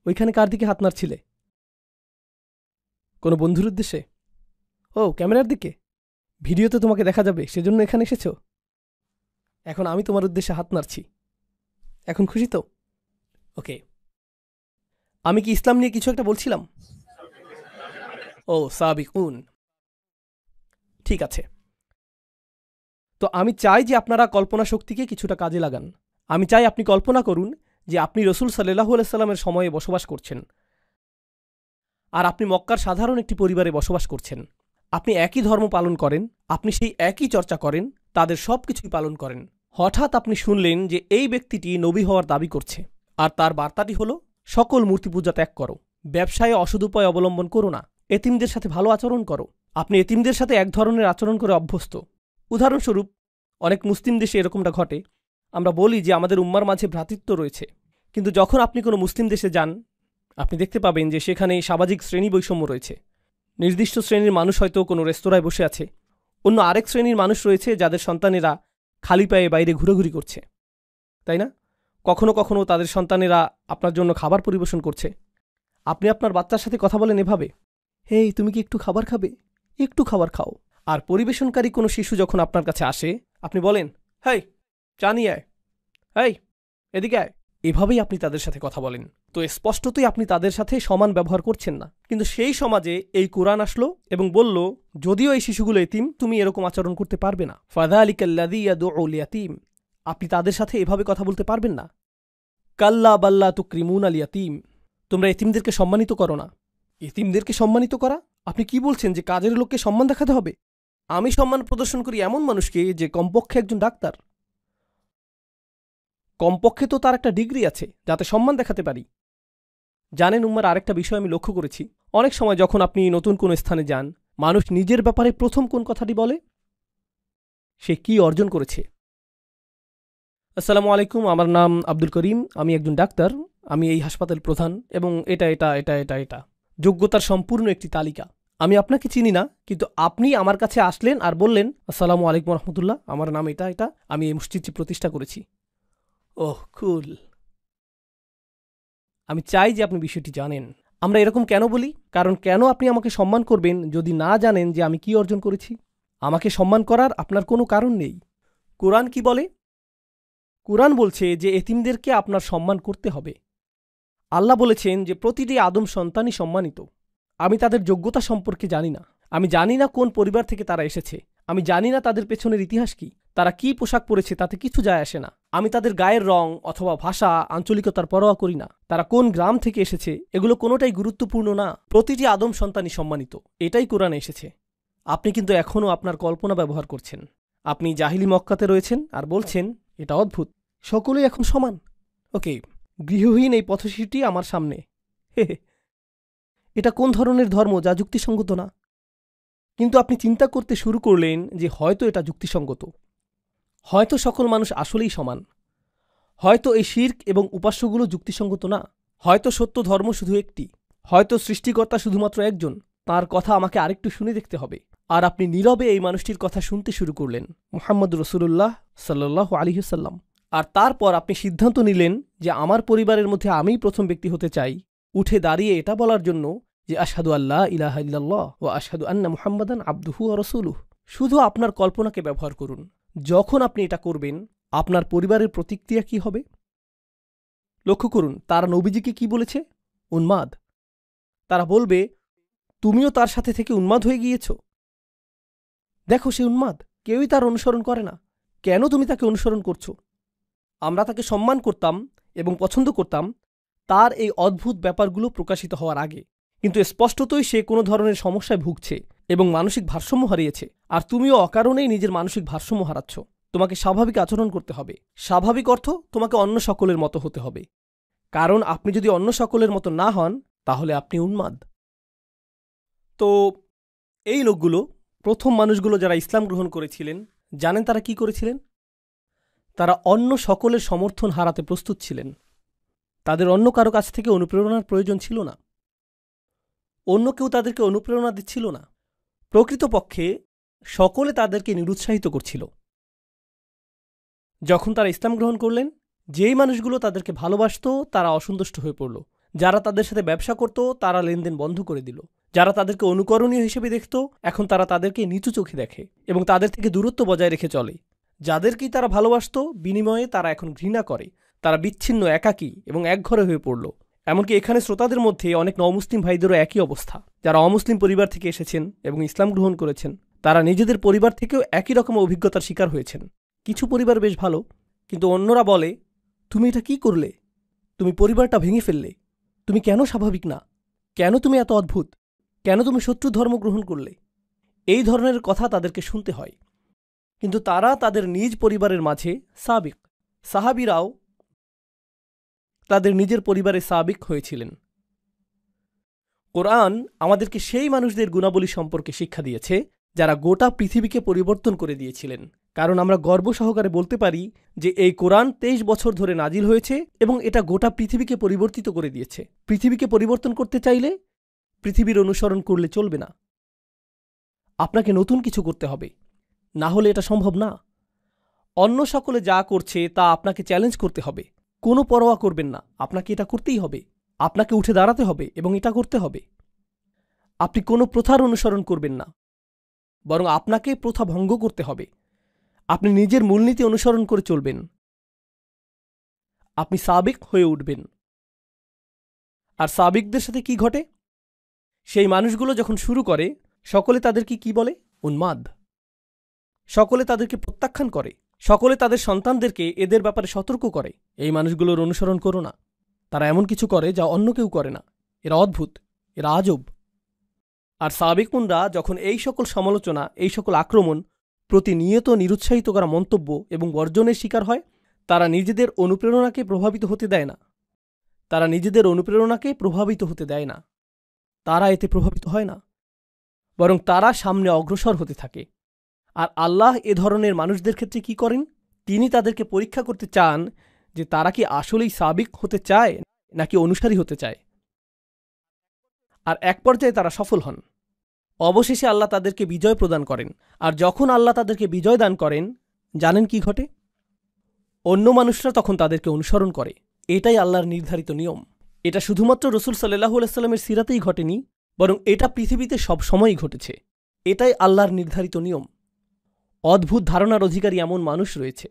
ওইখানে কার দিকে হাত নাড়ছিলে? কোনো বন্ধুর উদ্দেশ্যে? ও, ক্যামেরার দিকে? ভিডিওতে তোমাকে দেখা যাবে সেজন্য এখানে এসেছ? এখন আমি তোমার উদ্দেশ্যে হাত নাড়ছি, এখন খুশি তো? ওকে, আমি কি ইসলাম নিয়ে কিছু একটা বলছিলাম? ও, সাবিকুন, ঠিক আছে। তো আমি চাই যে আপনারা কল্পনা শক্তিকে কিছুটা কাজে লাগান। আমি চাই আপনি কল্পনা করুন যে আপনি রসুল সাল্লাল্লাহু আলাইহি সাল্লামের সময়ে বসবাস করছেন, আর আপনি মক্কার সাধারণ একটি পরিবারে বসবাস করছেন। আপনি একই ধর্ম পালন করেন, আপনি সেই একই চর্চা করেন, তাদের সব কিছুই পালন করেন। হঠাৎ আপনি শুনলেন যে এই ব্যক্তিটি নবী হওয়ার দাবি করছে, আর তার বার্তাটি হল সকল মূর্তি পূজা ত্যাগ করো, ব্যবসায়ে অসদুপায় অবলম্বন করো না, এতিমদের সাথে ভালো আচরণ করো। আপনি এতিমদের সাথে এক ধরনের আচরণ করে অভ্যস্ত। উদাহরণস্বরূপ, অনেক মুসলিম দেশে এরকমটা ঘটে। আমরা বলি যে আমাদের উম্মার মাঝে ভ্রাতৃত্ব রয়েছে, কিন্তু যখন আপনি কোনো মুসলিম দেশে যান আপনি দেখতে পাবেন যে সেখানে সামাজিক শ্রেণী বৈষম্য রয়েছে। নির্দিষ্ট শ্রেণীর মানুষ হয়তো কোনো রেস্তোরাঁয় বসে আছে, অন্য আরেক শ্রেণীর মানুষ রয়েছে যাদের সন্তানেরা খালি পায়ে বাইরে ঘুরোঘুরি করছে, তাই না? কখনো কখনো তাদের সন্তানেরা আপনার জন্য খাবার পরিবেশন করছে। আপনি আপনার বাচ্চার সাথে কথা বলেন এভাবে, হেই, তুমি কি একটু খাবার খাবে? একটু খাবার খাও। আর পরিবেশনকারী কোনো শিশু যখন আপনার কাছে আসে আপনি বলেন, হেই, চা নিয়ে আয়, হেই, এদিকে আয়। এভাবেই আপনি তাদের সাথে কথা বলেন। তো স্পষ্টতই আপনি তাদের সাথে সমান ব্যবহার করছেন না। কিন্তু সেই সমাজে এই কোরআন আসলো এবং বলল, যদিও এই শিশুগুলো এতিম, তুমি এরকম আচরণ করতে পারবে না। ফাযালিকাল্লাযী ইয়াদউল ইয়াতীম, আপনি তাদের সাথে এভাবে কথা বলতে পারবেন না। কাল্লা বাল্লা তুকরিমুনাল ইয়াতীম, তোমরা এতিমদেরকে সম্মানিত করো না। এতিমদেরকে সম্মানিত করা? আপনি কি বলছেন যে কাজের লোককে সম্মান দেখাতে হবে? আমি সম্মান প্রদর্শন করি এমন মানুষকে যে কমপক্ষে একজন ডাক্তার, কমপক্ষে তো তার একটা ডিগ্রি আছে, যাতে সম্মান দেখাতে পারি। জানেন উম্মার আরেকটা বিষয় আমি লক্ষ্য করেছি, অনেক সময় যখন আপনি নতুন কোনো স্থানে যান, মানুষ নিজের ব্যাপারে প্রথম কোন কথাটি বলে? সে কি অর্জন করেছে। আসসালামু আলাইকুম, আমার নাম আব্দুল করিম, আমি একজন ডাক্তার, আমি এই হাসপাতাল প্রধান, এবং এটা এটা এটা এটা এটা যোগ্যতার সম্পূর্ণ একটি তালিকা। আমি আপনাকে চিনি না, কিন্তু আপনি আমার কাছে আসলেন আর বললেন, আসসালামু আলাইকুম রহমতুল্লাহ, আমার নাম এটা এটা, আমি এই মসজিদটি প্রতিষ্ঠা করেছি। ওহ, কুল। আমি চাই যে আপনি বিষয়টি জানেন। আমরা এরকম কেন বলি? কারণ কেন আপনি আমাকে সম্মান করবেন যদি না জানেন যে আমি কি অর্জন করেছি? আমাকে সম্মান করার আপনার কোনো কারণ নেই। কোরআন কি বলে? কোরআন বলছে যে এতিমদেরকে আপনার সম্মান করতে হবে। আল্লাহ বলেছেন যে প্রতিটি আদম সন্তানই সম্মানিত। আমি তাদের যোগ্যতা সম্পর্কে জানি না, আমি জানি না কোন পরিবার থেকে তারা এসেছে, আমি জানি না তাদের পেছনের ইতিহাস কি, তারা কি পোশাক পরেছে তাতে কিছু যায় আসে না। আমি তাদের গায়ের রং অথবা ভাষা, আঞ্চলিকতার পরোয়া করি না। তারা কোন গ্রাম থেকে এসেছে এগুলো কোনোটাই গুরুত্বপূর্ণ না। প্রতিটি আদম সন্তানই সম্মানিত, এটাই কোরআনে এসেছে। আপনি কিন্তু এখনও আপনার কল্পনা ব্যবহার করছেন। আপনি জাহিলি মক্কাতে রয়েছেন আর বলছেন এটা অদ্ভুত, সকলেই এখন সমান। ওকে, গৃহহীন এই পথশিশুটি আমার সামনে, হে হে, এটা কোন ধরনের ধর্ম যা যুক্তিসঙ্গত না? কিন্তু আপনি চিন্তা করতে শুরু করলেন যে হয়তো এটা যুক্তিসঙ্গত, হয়তো সকল মানুষ আসলেই সমান, হয়তো এই শিরক এবং উপাস্যগুলো যুক্তিসঙ্গত না, হয়তো সত্য ধর্ম শুধু একটি, হয়তো সৃষ্টিকর্তা শুধুমাত্র একজন, তার কথা আমাকে আরেকটু শুনে দেখতে হবে। আর আপনি নীরবে এই মানুষটির কথা শুনতে শুরু করলেন, মুহাম্মদ রাসূলুল্লাহ সাল্লাল্লাহু আলাইহি ওয়াসাল্লাম। আর তারপর আপনি সিদ্ধান্ত নিলেন যে আমার পরিবারের মধ্যে আমিই প্রথম ব্যক্তি হতে চাই, উঠে দাঁড়িয়ে এটা বলার জন্য যে আশহাদু আল্লা ইলাহা ইল্লাল্লাহ ওয়া আশহাদু আন্না মুহাম্মাদান আবদুহু ওয়া রাসূলুহু। শুধু আপনার কল্পনাকে ব্যবহার করুন। যখন আপনি এটা করবেন, আপনার পরিবারের প্রতিক্রিয়া কি হবে? লক্ষ্য করুন, তারা নবীজিকে কি বলেছে? উন্মাদ। তারা বলবে, তুমিও তার সাথে থেকে উন্মাদ হয়ে গিয়েছ। দেখো সে উন্মাদ, কেউই তার অনুসরণ করে না। কেন তুমি তাকে অনুসরণ করছো? আমরা তাকে সম্মান করতাম এবং পছন্দ করতাম তার এই অদ্ভুত ব্যাপারগুলো প্রকাশিত হওয়ার আগে, কিন্তু স্পষ্টতই সে কোনো ধরনের সমস্যায় ভুগছে এবং মানসিক ভারসাম্য হারিয়েছে। আর তুমিও অকারণেই নিজের মানসিক ভারসাম্য হারাচ্ছ। তোমাকে স্বাভাবিক আচরণ করতে হবে। স্বাভাবিক অর্থ তোমাকে অন্য সকলের মতো হতে হবে, কারণ আপনি যদি অন্য সকলের মতো না হন তাহলে আপনি উন্মাদ। তো এই লোকগুলো, প্রথম মানুষগুলো যারা ইসলাম গ্রহণ করেছিলেন, জানেন তারা কি করেছিলেন? তারা অন্য সকলের সমর্থন হারাতে প্রস্তুত ছিলেন। তাদের অন্য কারো কাছ থেকে অনুপ্রেরণার প্রয়োজন ছিল না। অন্য কেউ তাদেরকে অনুপ্রেরণা দিচ্ছিল না। প্রকৃতপক্ষে সকলে তাদেরকে নিরুৎসাহিত করছিল। যখন তারা ইসলাম গ্রহণ করলেন, যেই মানুষগুলো তাদেরকে ভালোবাসত তারা অসন্তুষ্ট হয়ে পড়ল। যারা তাদের সাথে ব্যবসা করত তারা লেনদেন বন্ধ করে দিল। যারা তাদেরকে অনুকরণীয় হিসেবে দেখত এখন তারা তাদেরকে নিচু চোখে দেখে এবং তাদের থেকে দূরত্ব বজায় রেখে চলে। যাদেরকেই তারা ভালোবাসত বিনিময়ে তারা এখন ঘৃণা করে। তারা বিচ্ছিন্ন, একাকী এবং একঘরে হয়ে পড়ল। এমনকি এখানে শ্রোতাদের মধ্যে অনেক নমুসলিম ভাইদেরও একই অবস্থা। যারা অমুসলিম পরিবার থেকে এসেছেন এবং ইসলাম গ্রহণ করেছেন, তারা নিজেদের পরিবার থেকেও একই রকম অভিজ্ঞতার শিকার হয়েছেন। কিছু পরিবার বেশ ভালো, কিন্তু অন্যরা বলে, তুমি এটা কি করলে? তুমি পরিবারটা ভেঙে ফেললে। তুমি কেন স্বাভাবিক না? কেন তুমি এত অদ্ভুত? কেন তুমি শত্রু ধর্ম গ্রহণ করলে? এই ধরনের কথা তাদেরকে শুনতে হয়। কিন্তু তারা তাদের নিজ পরিবারের মাঝে সাবিক। সাহাবীরাও তাদের নিজের পরিবারে সাবিক হয়েছিলেন। কোরআন আমাদেরকে সেই মানুষদের গুণাবলী সম্পর্কে শিক্ষা দিয়েছে যারা গোটা পৃথিবীকে পরিবর্তন করে দিয়েছিলেন। কারণ আমরা গর্ব সহকারে বলতে পারি যে এই কোরআন 23 বছর ধরে নাজিল হয়েছে এবং এটা গোটা পৃথিবীকে পরিবর্তিত করে দিয়েছে। পৃথিবীকে পরিবর্তন করতে চাইলে পৃথিবীর অনুসরণ করলে চলবে না, আপনাকে নতুন কিছু করতে হবে, না হলে এটা সম্ভব না। অন্য সকলে যা করছে তা আপনাকে চ্যালেঞ্জ করতে হবে। কোনো পরোয়া করবেন না, আপনাকে এটা করতেই হবে। আপনাকে উঠে দাঁড়াতে হবে এবং এটা করতে হবে। আপনি কোনো প্রথার অনুসরণ করবেন না, বরং আপনাকে প্রথা ভঙ্গ করতে হবে। আপনি নিজের মূলনীতি অনুসরণ করে চলবেন। আপনি সাবিক হয়ে উঠবেন। আর সাবিকদের সাথে কি ঘটে? সেই মানুষগুলো যখন শুরু করে, সকলে তাদেরকে কি বলে? উন্মাদ। সকলে তাদেরকে প্রত্যাখ্যান করে। সকলে তাদের সন্তানদেরকে এদের ব্যাপারে সতর্ক করে, এই মানুষগুলোর অনুসরণ করো না। তারা এমন কিছু করে যা অন্য কেউ করে না। এরা অদ্ভুত, এরা আজব। আর সাবিকুনরা যখন এই সকল সমালোচনা, এই সকল আক্রমণ, প্রতিনিয়ত নিরুৎসাহিত করা মন্তব্য এবং বর্জনের শিকার হয়, তারা নিজেদের অনুপ্রেরণাকে প্রভাবিত হতে দেয় না। তারা নিজেদের অনুপ্রেরণাকে প্রভাবিত হতে দেয় না। তারা এতে প্রভাবিত হয় না, বরং তারা সামনে অগ্রসর হতে থাকে। আর আল্লাহ এ ধরনের মানুষদের ক্ষেত্রে কি করেন? তিনি তাদেরকে পরীক্ষা করতে চান যে তারা কি আসলেই সাবিক হতে চায় নাকি অনুসারী হতে চায়। আর এক পর্যায়ে তারা সফল হন। অবশেষে আল্লাহ তাদেরকে বিজয় প্রদান করেন। আর যখন আল্লাহ তাদেরকে বিজয় দান করেন, জানেন কি ঘটে? অন্য মানুষরা তখন তাদেরকে অনুসরণ করে। এটাই আল্লাহর নির্ধারিত নিয়ম। এটা শুধুমাত্র রাসূল সাল্লাল্লাহু আলাইহি ওয়াসাল্লামের সিরাতেই ঘটেনি, বরং এটা পৃথিবীতে সব সময়ই ঘটেছে। এটাই আল্লাহর নির্ধারিত নিয়ম। অদ্ভুত ধারণার অধিকারী এমন মানুষ রয়েছে।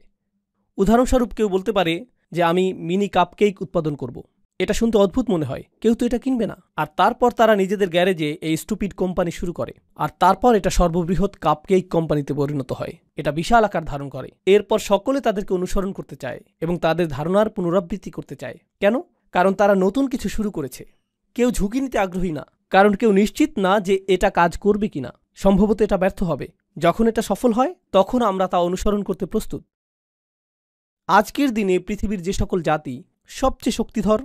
উদাহরণস্বরূপ কেউ বলতে পারে যে আমি মিনি কাপকেক উৎপাদন করব। এটা শুনতে অদ্ভুত মনে হয়, কেউ তো এটা কিনবে না। আর তারপর তারা নিজেদের গ্যারেজে এই স্টুপিড কোম্পানি শুরু করে। আর তারপর এটা সর্ববৃহৎ কাপকেক কোম্পানিতে পরিণত হয়। এটা বিশাল আকার ধারণ করে। এরপর সকলে তাদেরকে অনুসরণ করতে চায় এবং তাদের ধারণার পুনরাবৃত্তি করতে চায়। কেন? কারণ তারা নতুন কিছু শুরু করেছে। কেউ ঝুঁকি নিতে আগ্রহী না, কারণ কেউ নিশ্চিত না যে এটা কাজ করবে কিনা। সম্ভবত এটা ব্যর্থ হবে। যখন এটা সফল হয় তখন আমরা তা অনুসরণ করতে প্রস্তুত। আজকের দিনে পৃথিবীর যে সকল জাতি সবচেয়ে শক্তিধর,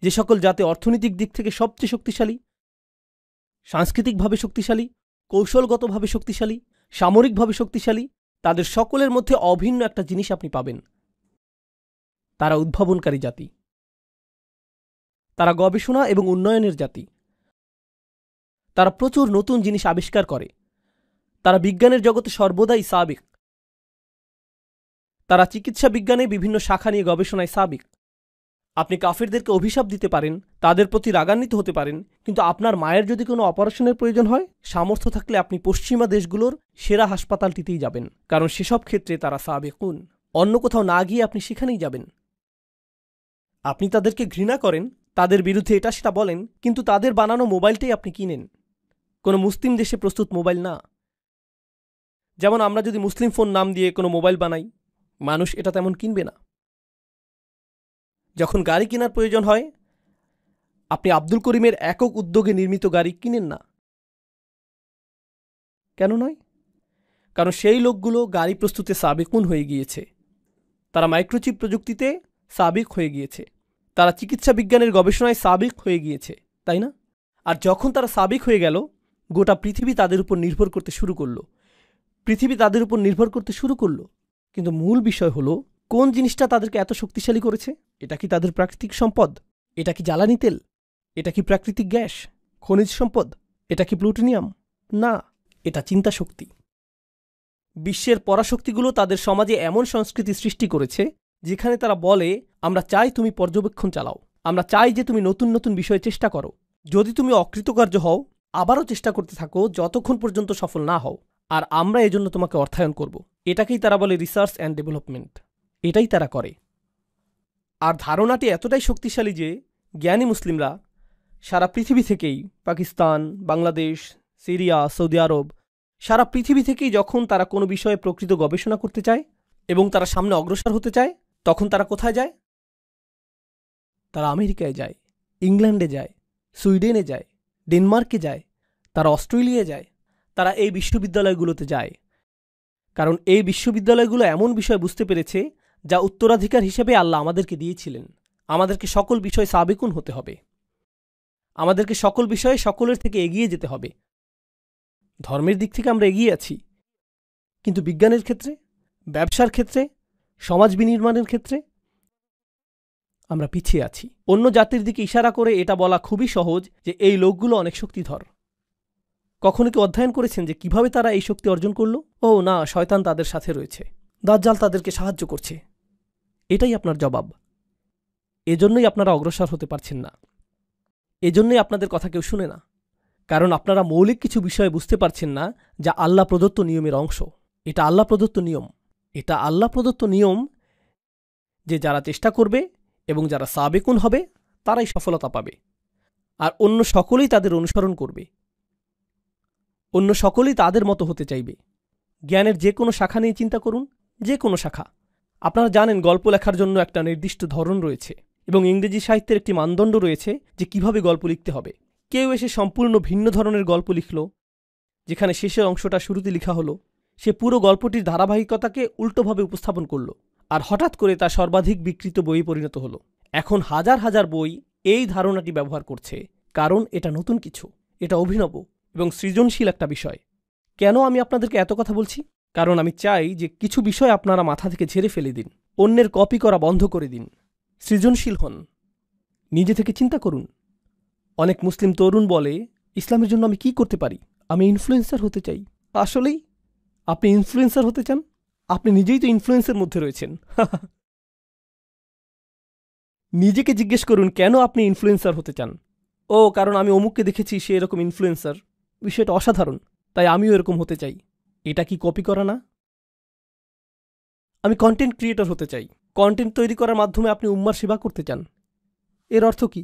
যে সকল জাতি অর্থনৈতিক দিক থেকে সবচেয়ে শক্তিশালী, সাংস্কৃতিকভাবে শক্তিশালী, কৌশলগতভাবে শক্তিশালী, সামরিকভাবে শক্তিশালী, তাদের সকলের মধ্যে অভিন্ন একটা জিনিস আপনি পাবেন। তারা উদ্ভাবনকারী জাতি। তারা গবেষণা এবং উন্নয়নের জাতি। তারা প্রচুর নতুন জিনিস আবিষ্কার করে। তারা বিজ্ঞানের জগতে সর্বদাই সাবিক। তারা চিকিৎসা বিজ্ঞানে বিভিন্ন শাখা নিয়ে গবেষণায় সাবিক। আপনি কাফেরদেরকে অভিশাপ দিতে পারেন, তাদের প্রতি রাগান্বিত হতে পারেন, কিন্তু আপনার মায়ের যদি কোনো অপারেশনের প্রয়োজন হয়, সামর্থ্য থাকলে আপনি পশ্চিমা দেশগুলোর সেরা হাসপাতালটিতেই যাবেন, কারণ সেসব ক্ষেত্রে তারা সাবেকুন। অন্য কোথাও না গিয়ে আপনি সেখানেই যাবেন। আপনি তাদেরকে ঘৃণা করেন, তাদের বিরুদ্ধে এটা সেটা বলেন, কিন্তু তাদের বানানো মোবাইলটাই আপনি কিনেন। কোনো মুসলিম দেশে প্রস্তুত মোবাইল না। যেমন আমরা যদি মুসলিম ফোন নাম দিয়ে কোনো মোবাইল বানাই, মানুষ এটা তেমন কিনবে না। যখন গাড়ি কেনার প্রয়োজন হয়, আপনি আব্দুল করিমের একক উদ্যোগে নির্মিত গাড়ি কিনেন না। কেন নয়? কারণ সেই লোকগুলো গাড়ি প্রস্তুতে সাবেকুন হয়ে গিয়েছে, তারা মাইক্রোচিপ প্রযুক্তিতে সাবেক হয়ে গিয়েছে, তারা চিকিৎসা বিজ্ঞানের গবেষণায় সাবেক হয়ে গিয়েছে, তাই না? আর যখন তারা সাবেক হয়ে গেল, গোটা পৃথিবী তাদের উপর নির্ভর করতে শুরু করলো। কিন্তু মূল বিষয় হলো, কোন জিনিসটা তাদেরকে এত শক্তিশালী করেছে? এটা কি তাদের প্রাকৃতিক সম্পদ? এটা কি জ্বালানি তেল? এটা কি প্রাকৃতিক গ্যাস, খনিজ সম্পদ? এটা কি প্লুটোনিয়াম? না, এটা চিন্তা শক্তি। বিশ্বের পরাশক্তিগুলো তাদের সমাজে এমন সংস্কৃতি সৃষ্টি করেছে যেখানে তারা বলে, আমরা চাই তুমি পর্যবেক্ষণ চালাও, আমরা চাই যে তুমি নতুন নতুন বিষয়ে চেষ্টা করো, যদি তুমি অকৃতকার্য হও আবারও চেষ্টা করতে থাকো যতক্ষণ পর্যন্ত সফল না হও, আর আমরা এজন্য তোমাকে অর্থায়ন করব। এটাকেই তারা বলে রিসার্চ অ্যান্ড ডেভেলপমেন্ট। এটাই তারা করে। আর ধারণাটি এতটাই শক্তিশালী যে জ্ঞানী মুসলিমরা সারা পৃথিবী থেকেই, পাকিস্তান, বাংলাদেশ, সিরিয়া, সৌদি আরব, সারা পৃথিবী থেকেই যখন তারা কোনো বিষয়ে প্রকৃত গবেষণা করতে চায় এবং তারা সামনে অগ্রসর হতে চায়, তখন তারা কোথায় যায়? তারা আমেরিকায় যায়, ইংল্যান্ডে যায়, সুইডেনে যায়, ডেনমার্কে যায়, তারা অস্ট্রেলিয়ায় যায়, তারা এই বিশ্ববিদ্যালয়গুলোতে যায়। কারণ এই বিশ্ববিদ্যালয়গুলো এমন বিষয় বুঝতে পেরেছে যা উত্তরাধিকার হিসেবে আল্লাহ আমাদেরকে দিয়েছিলেন। আমাদেরকে সকল বিষয়ে সাবেকুন হতে হবে, আমাদেরকে সকল বিষয়ে সকলের থেকে এগিয়ে যেতে হবে। ধর্মের দিক থেকে আমরা এগিয়ে আছি, কিন্তু বিজ্ঞানের ক্ষেত্রে, ব্যবসার ক্ষেত্রে, সমাজ বিনির্মাণের ক্ষেত্রে আমরা পিছিয়ে আছি। অন্য জাতির দিকে ইশারা করে এটা বলা খুবই সহজ যে এই লোকগুলো অনেক শক্তিধর। কখনো কি অধ্যয়ন করেছেন যে কিভাবে তারা এই শক্তি অর্জন করল? ও না, শয়তান তাদের সাথে রয়েছে, দাজ্জাল তাদেরকে সাহায্য করছে। এটাই আপনার জবাব। এজন্যই আপনারা অগ্রসর হতে পারছেন না, এজন্যই আপনাদের কথা কেউ শুনে না। কারণ আপনারা মৌলিক কিছু বিষয়ে বুঝতে পারছেন না যা আল্লাহ প্রদত্ত নিয়মের অংশ। এটা আল্লাহ প্রদত্ত নিয়ম, এটা আল্লাহ প্রদত্ত নিয়ম যে যারা চেষ্টা করবে এবং যারা সাবেকুন হবে তারাই সফলতা পাবে, আর অন্য সকলেই তাদের অনুসরণ করবে, অন্য সকলেই তাদের মতো হতে চাইবে। জ্ঞানের যে কোনো শাখা নিয়ে চিন্তা করুন, যে কোনো শাখা। আপনারা জানেন গল্প লেখার জন্য একটা নির্দিষ্ট ধরন রয়েছে এবং ইংরেজি সাহিত্যের একটি মানদণ্ড রয়েছে যে কিভাবে গল্প লিখতে হবে। কেউ এসে সম্পূর্ণ ভিন্ন ধরনের গল্প লিখল, যেখানে শেষের অংশটা শুরুতে লেখা হলো। সে পুরো গল্পটির ধারাবাহিকতাকে উল্টোভাবে উপস্থাপন করল, আর হঠাৎ করে তা সর্বাধিক বিকৃত বইয়ে পরিণত হলো। এখন হাজার হাজার বই এই ধারণাটি ব্যবহার করছে, কারণ এটা নতুন কিছু, এটা অভিনব এবং সৃজনশীল একটা বিষয়। কেন আমি আপনাদেরকে এত কথা বলছি? কারণ আমি চাই যে কিছু বিষয় আপনারা মাথা থেকে ঝেড়ে ফেলে দিন, অন্যের কপি করা বন্ধ করে দিন, সৃজনশীল হন, নিজে থেকে চিন্তা করুন। অনেক মুসলিম তরুণ বলে, ইসলামের জন্য আমি কি করতে পারি? আমি ইনফ্লুয়েন্সার হতে চাই। আসলেই আপনি ইনফ্লুয়েন্সার হতে চান? আপনি নিজেই তো ইনফ্লুয়েন্সের মধ্যে রয়েছেন। নিজেকে জিজ্ঞেস করুন কেন আপনি ইনফ্লুয়েন্সার হতে চান। ও, কারণ আমি অমুককে দেখেছি সে এরকম ইনফ্লুয়েন্সার, বিষয়টা অসাধারণ, তাই আমিও এরকম হতে চাই। এটা কি কপি করা না? আমি কন্টেন্ট ক্রিয়েটর হতে চাই। কন্টেন্ট তৈরি করার মাধ্যমে আপনি উম্মার সেবা করতে চান। এর অর্থ কি?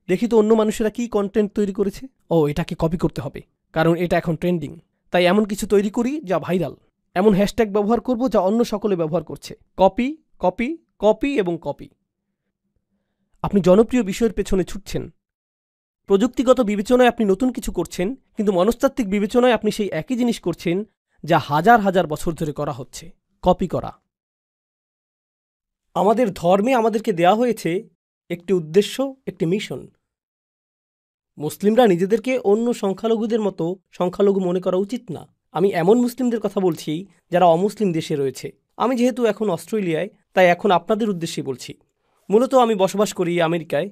দেখি তো অন্য মানুষেরা কি কন্টেন্ট তৈরি করেছে। ও, এটাকে কপি করতে হবে কারণ এটা এখন ট্রেন্ডিং, তাই এমন কিছু তৈরি করি যা ভাইরাল, এমন হ্যাশট্যাগ ব্যবহার করব যা অন্য সকলে ব্যবহার করছে। কপি, কপি, কপি এবং কপি। আপনি জনপ্রিয় বিষয়ের পেছনে ছুটছেন। প্রযুক্তিগত বিবেচনায় আপনি নতুন কিছু করছেন, কিন্তু মনস্তাত্ত্বিক বিবেচনায় আপনি সেই একই জিনিস করছেন যা হাজার হাজার বছর ধরে করা হচ্ছে, কপি করা। আমাদের ধর্মে আমাদেরকে দেয়া হয়েছে একটি উদ্দেশ্য, একটি মিশন। মুসলিমরা নিজেদেরকে অন্য সংখ্যালঘুদের মতো সংখ্যালঘু মনে করা উচিত না। আমি এমন মুসলিমদের কথা বলছি যারা অমুসলিম দেশে রয়েছে। আমি যেহেতু এখন অস্ট্রেলিয়ায়, তাই এখন আপনাদের উদ্দেশ্যে বলছি। মূলত আমি বসবাস করি আমেরিকায়।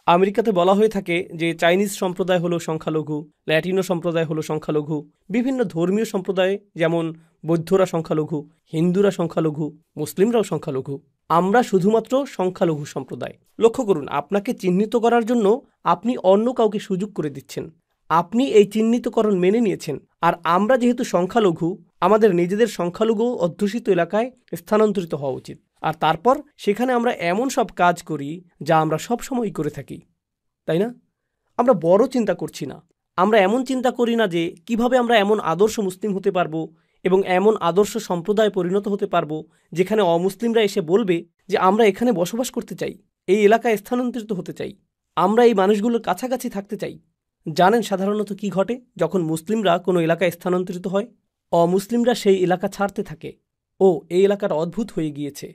আমেরিকাতে বলা হয়ে থাকে যে চাইনিজ সম্প্রদায় হলো সংখ্যালঘু, ল্যাটিনো সম্প্রদায় হলো সংখ্যালঘু, বিভিন্ন ধর্মীয় সম্প্রদায় যেমন বৌদ্ধরা সংখ্যালঘু, হিন্দুরা সংখ্যালঘু, মুসলিমরাও সংখ্যালঘু। আমরা শুধুমাত্র সংখ্যালঘু সম্প্রদায়। লক্ষ্য করুন, আপনাকে চিহ্নিত করার জন্য আপনি অন্য কাউকে সুযোগ করে দিচ্ছেন। আপনি এই চিহ্নিতকরণ মেনে নিয়েছেন, আর আমরা যেহেতু সংখ্যালঘু, আমাদের নিজেদের সংখ্যালঘু অধ্যুষিত এলাকায় স্থানান্তরিত হওয়া উচিত। আর তারপর সেখানে আমরা এমন সব কাজ করি যা আমরা সব সময়ই করে থাকি, তাই না? আমরা বড় চিন্তা করছি না। আমরা এমন চিন্তা করি না যে কিভাবে আমরা এমন আদর্শ মুসলিম হতে পারবো এবং এমন আদর্শ সম্প্রদায়ে পরিণত হতে পারবো যেখানে অমুসলিমরা এসে বলবে যে আমরা এখানে বসবাস করতে চাই, এই এলাকায় স্থানান্তরিত হতে চাই, আমরা এই মানুষগুলোর কাছাকাছি থাকতে চাই। জানেন সাধারণত কি ঘটে যখন মুসলিমরা কোনো এলাকায় স্থানান্তরিত হয়? অমুসলিমরা সেই এলাকা ছাড়তে থাকে। ও এই এলাকার অদ্ভুত হয়ে গিয়েছে।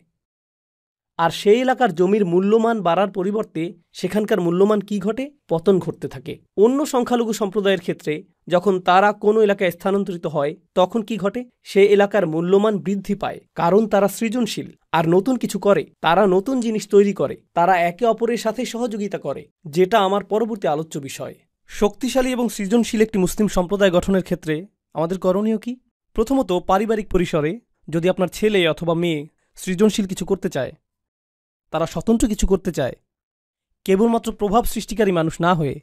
আর সেই এলাকার জমির মূল্যমান বাড়ার পরিবর্তে সেখানকার মূল্যমান কি ঘটে? পতন ঘটতে থাকে। অন্য সংখ্যালঘু সম্প্রদায়ের ক্ষেত্রে যখন তারা কোনো এলাকায় স্থানান্তরিত হয় তখন কি ঘটে? সে এলাকার মূল্যমান বৃদ্ধি পায়, কারণ তারা সৃজনশীল আর নতুন কিছু করে, তারা নতুন জিনিস তৈরি করে, তারা একে অপরের সাথে সহযোগিতা করে, যেটা আমার পরবর্তী আলোচ্য বিষয়। শক্তিশালী এবং সৃজনশীল একটি মুসলিম সম্প্রদায় গঠনের ক্ষেত্রে আমাদের করণীয় কি? প্রথমত, পারিবারিক পরিসরে যদি আপনার ছেলে অথবা মেয়ে সৃজনশীল কিছু করতে চায়, তারা স্বতন্ত্র কিছু করতে চায়, কেবলমাত্র প্রভাব সৃষ্টিকারী মানুষ না হয়ে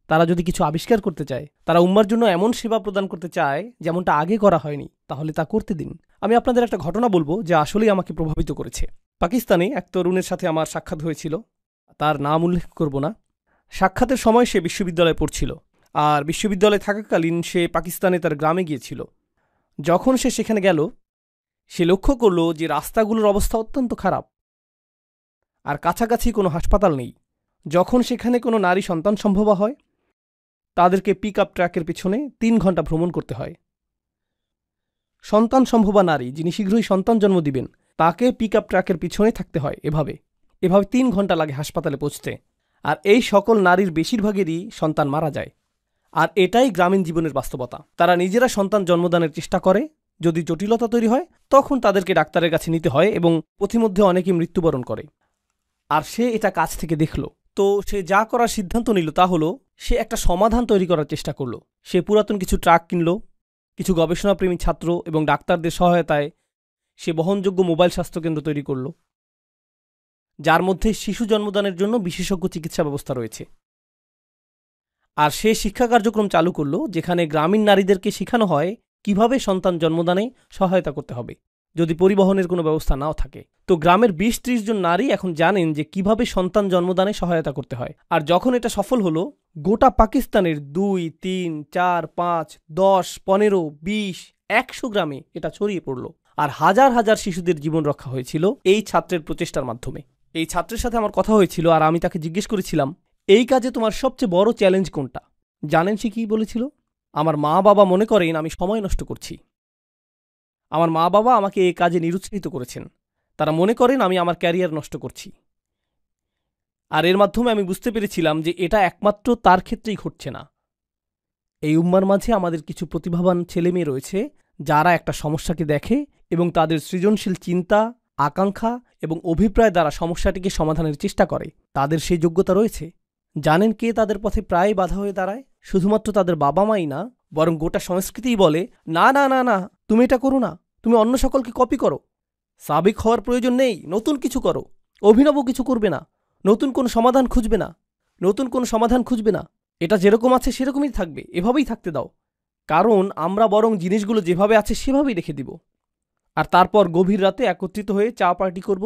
তারা যদি কিছু আবিষ্কার করতে চায়, তারা উম্মার জন্য এমন সেবা প্রদান করতে চায় যেমনটা আগে করা হয়নি, তাহলে তা করতে দিন। আমি আপনাদের একটা ঘটনা বলবো যা আসলেই আমাকে প্রভাবিত করেছে। পাকিস্তানে এক তরুণের সাথে আমার সাক্ষাৎ হয়েছিল, তার নাম উল্লেখ করব না। সাক্ষাতের সময় সে বিশ্ববিদ্যালয়ে পড়ছিল, আর বিশ্ববিদ্যালয়ে থাকাকালীন সে পাকিস্তানে তার গ্রামে গিয়েছিল। যখন সে সেখানে গেল, সে লক্ষ্য করল যে রাস্তাগুলোর অবস্থা অত্যন্ত খারাপ, আর কাছাকাছি কোনো হাসপাতাল নেই। যখন সেখানে কোনো নারী সন্তান সম্ভবা হয়, তাদেরকে পিক আপ ট্রাকের পিছনে 3 ঘন্টা ভ্রমণ করতে হয়। সন্তান সম্ভবা নারী যিনি শীঘ্রই সন্তান জন্ম দিবেন, তাকে পিক আপ ট্রাকের পিছনে থাকতে হয়। এভাবে 3 ঘন্টা লাগে হাসপাতালে পৌঁছতে। আর এই সকল নারীর বেশিরভাগেরই সন্তান মারা যায়। আর এটাই গ্রামীণ জীবনের বাস্তবতা। তারা নিজেরা সন্তান জন্মদানের চেষ্টা করে, যদি জটিলতা তৈরি হয় তখন তাদেরকে ডাক্তারের কাছে নিতে হয় এবং পথিমধ্যে অনেকেই মৃত্যুবরণ করে। আর সে এটা কাছ থেকে দেখল। তো সে যা করার সিদ্ধান্ত নিল তা হলো সে একটা সমাধান তৈরি করার চেষ্টা করল। সে পুরাতন কিছু ট্রাক কিনল, কিছু গবেষণাপ্রেমী ছাত্র এবং ডাক্তারদের সহায়তায় সে বহনযোগ্য মোবাইল স্বাস্থ্যকেন্দ্র তৈরি করল, যার মধ্যে শিশু জন্মদানের জন্য বিশেষজ্ঞ চিকিৎসা ব্যবস্থা রয়েছে। আর সে শিক্ষা কার্যক্রম চালু করল যেখানে গ্রামীণ নারীদেরকে শেখানো হয় কিভাবে সন্তান জন্মদানে সহায়তা করতে হবে যদি পরিবহনের কোনো ব্যবস্থা নাও থাকে। তো গ্রামের 20-30 জন নারী এখন জানেন যে কিভাবে সন্তান জন্মদানে সহায়তা করতে হয়। আর যখন এটা সফল হলো, গোটা পাকিস্তানের 2, 3, 4, 5, 10, 15, 20, 100 গ্রামে এটা ছড়িয়ে পড়ল। আর হাজার হাজার শিশুদের জীবন রক্ষা হয়েছিল এই ছাত্রের প্রচেষ্টার মাধ্যমে। এই ছাত্রের সাথে আমার কথা হয়েছিল আর আমি তাকে জিজ্ঞেস করেছিলাম, এই কাজে তোমার সবচেয়ে বড় চ্যালেঞ্জ কোনটা? জানেন সে কি বলেছিল? আমার মা বাবা মনে করেন আমি সময় নষ্ট করছি। আমার মা বাবা আমাকে এই কাজে নিরুৎসাহিত করেছেন। তারা মনে করেন আমি আমার ক্যারিয়ার নষ্ট করছি। আর এর মাধ্যমে আমি বুঝতে পেরেছিলাম যে এটা একমাত্র তার ক্ষেত্রেই ঘটছে না। এই উম্মার মাঝে আমাদের কিছু প্রতিভাবান ছেলেমেয়ে রয়েছে যারা একটা সমস্যাকে দেখে এবং তাদের সৃজনশীল চিন্তা, আকাঙ্ক্ষা এবং অভিপ্রায় দ্বারা সমস্যাটিকে সমাধানের চেষ্টা করে। তাদের সেই যোগ্যতা রয়েছে। জানেন কে তাদের পথে প্রায় বাধা হয়ে দাঁড়ায়? শুধুমাত্র তাদের বাবা মাই না, বরং গোটা সংস্কৃতিই বলে, না না না না, তুমি এটা করো না, তুমি অন্য সকলকে কপি করো, সাবেক হওয়ার প্রয়োজন নেই, নতুন কিছু করো, অভিনব কিছু করবে না, নতুন কোনো সমাধান খুঁজবে না, নতুন কোনো সমাধান খুঁজবে না, এটা যেরকম আছে সেরকমই থাকবে, এভাবেই থাকতে দাও, কারণ আমরা বরং জিনিসগুলো যেভাবে আছে সেভাবেই রেখে দিব। আর তারপর গভীর রাতে একত্রিত হয়ে চা পার্টি করব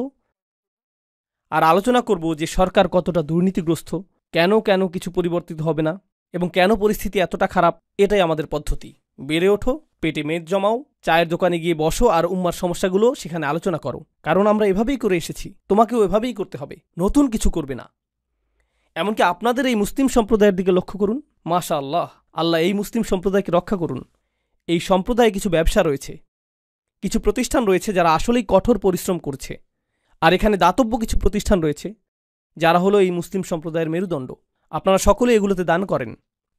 আর আলোচনা করব যে সরকার কতটা দুর্নীতিগ্রস্ত, কেন কেন কিছু পরিবর্তিত হবে না এবং কেন পরিস্থিতি এতটা খারাপ। এটাই আমাদের পদ্ধতি। বেড়ে ওঠো, পেটে মেদ জমাও, চায়ের দোকানে গিয়ে বসো আর উম্মার সমস্যাগুলো সেখানে আলোচনা করো, কারণ আমরা এভাবেই করে এসেছি, তোমাকেও এভাবেই করতে হবে, নতুন কিছু করবে না। এমনকি আপনাদের এই মুসলিম সম্প্রদায়ের দিকে লক্ষ্য করুন। মাশা আল্লাহ, আল্লাহ এই মুসলিম সম্প্রদায়কে রক্ষা করুন। এই সম্প্রদায়ে কিছু ব্যবসা রয়েছে, কিছু প্রতিষ্ঠান রয়েছে যারা আসলেই কঠোর পরিশ্রম করছে, আর এখানে দাতব্য কিছু প্রতিষ্ঠান রয়েছে যারা হলো এই মুসলিম সম্প্রদায়ের মেরুদণ্ড। আপনারা সকলে এগুলোতে দান করেন,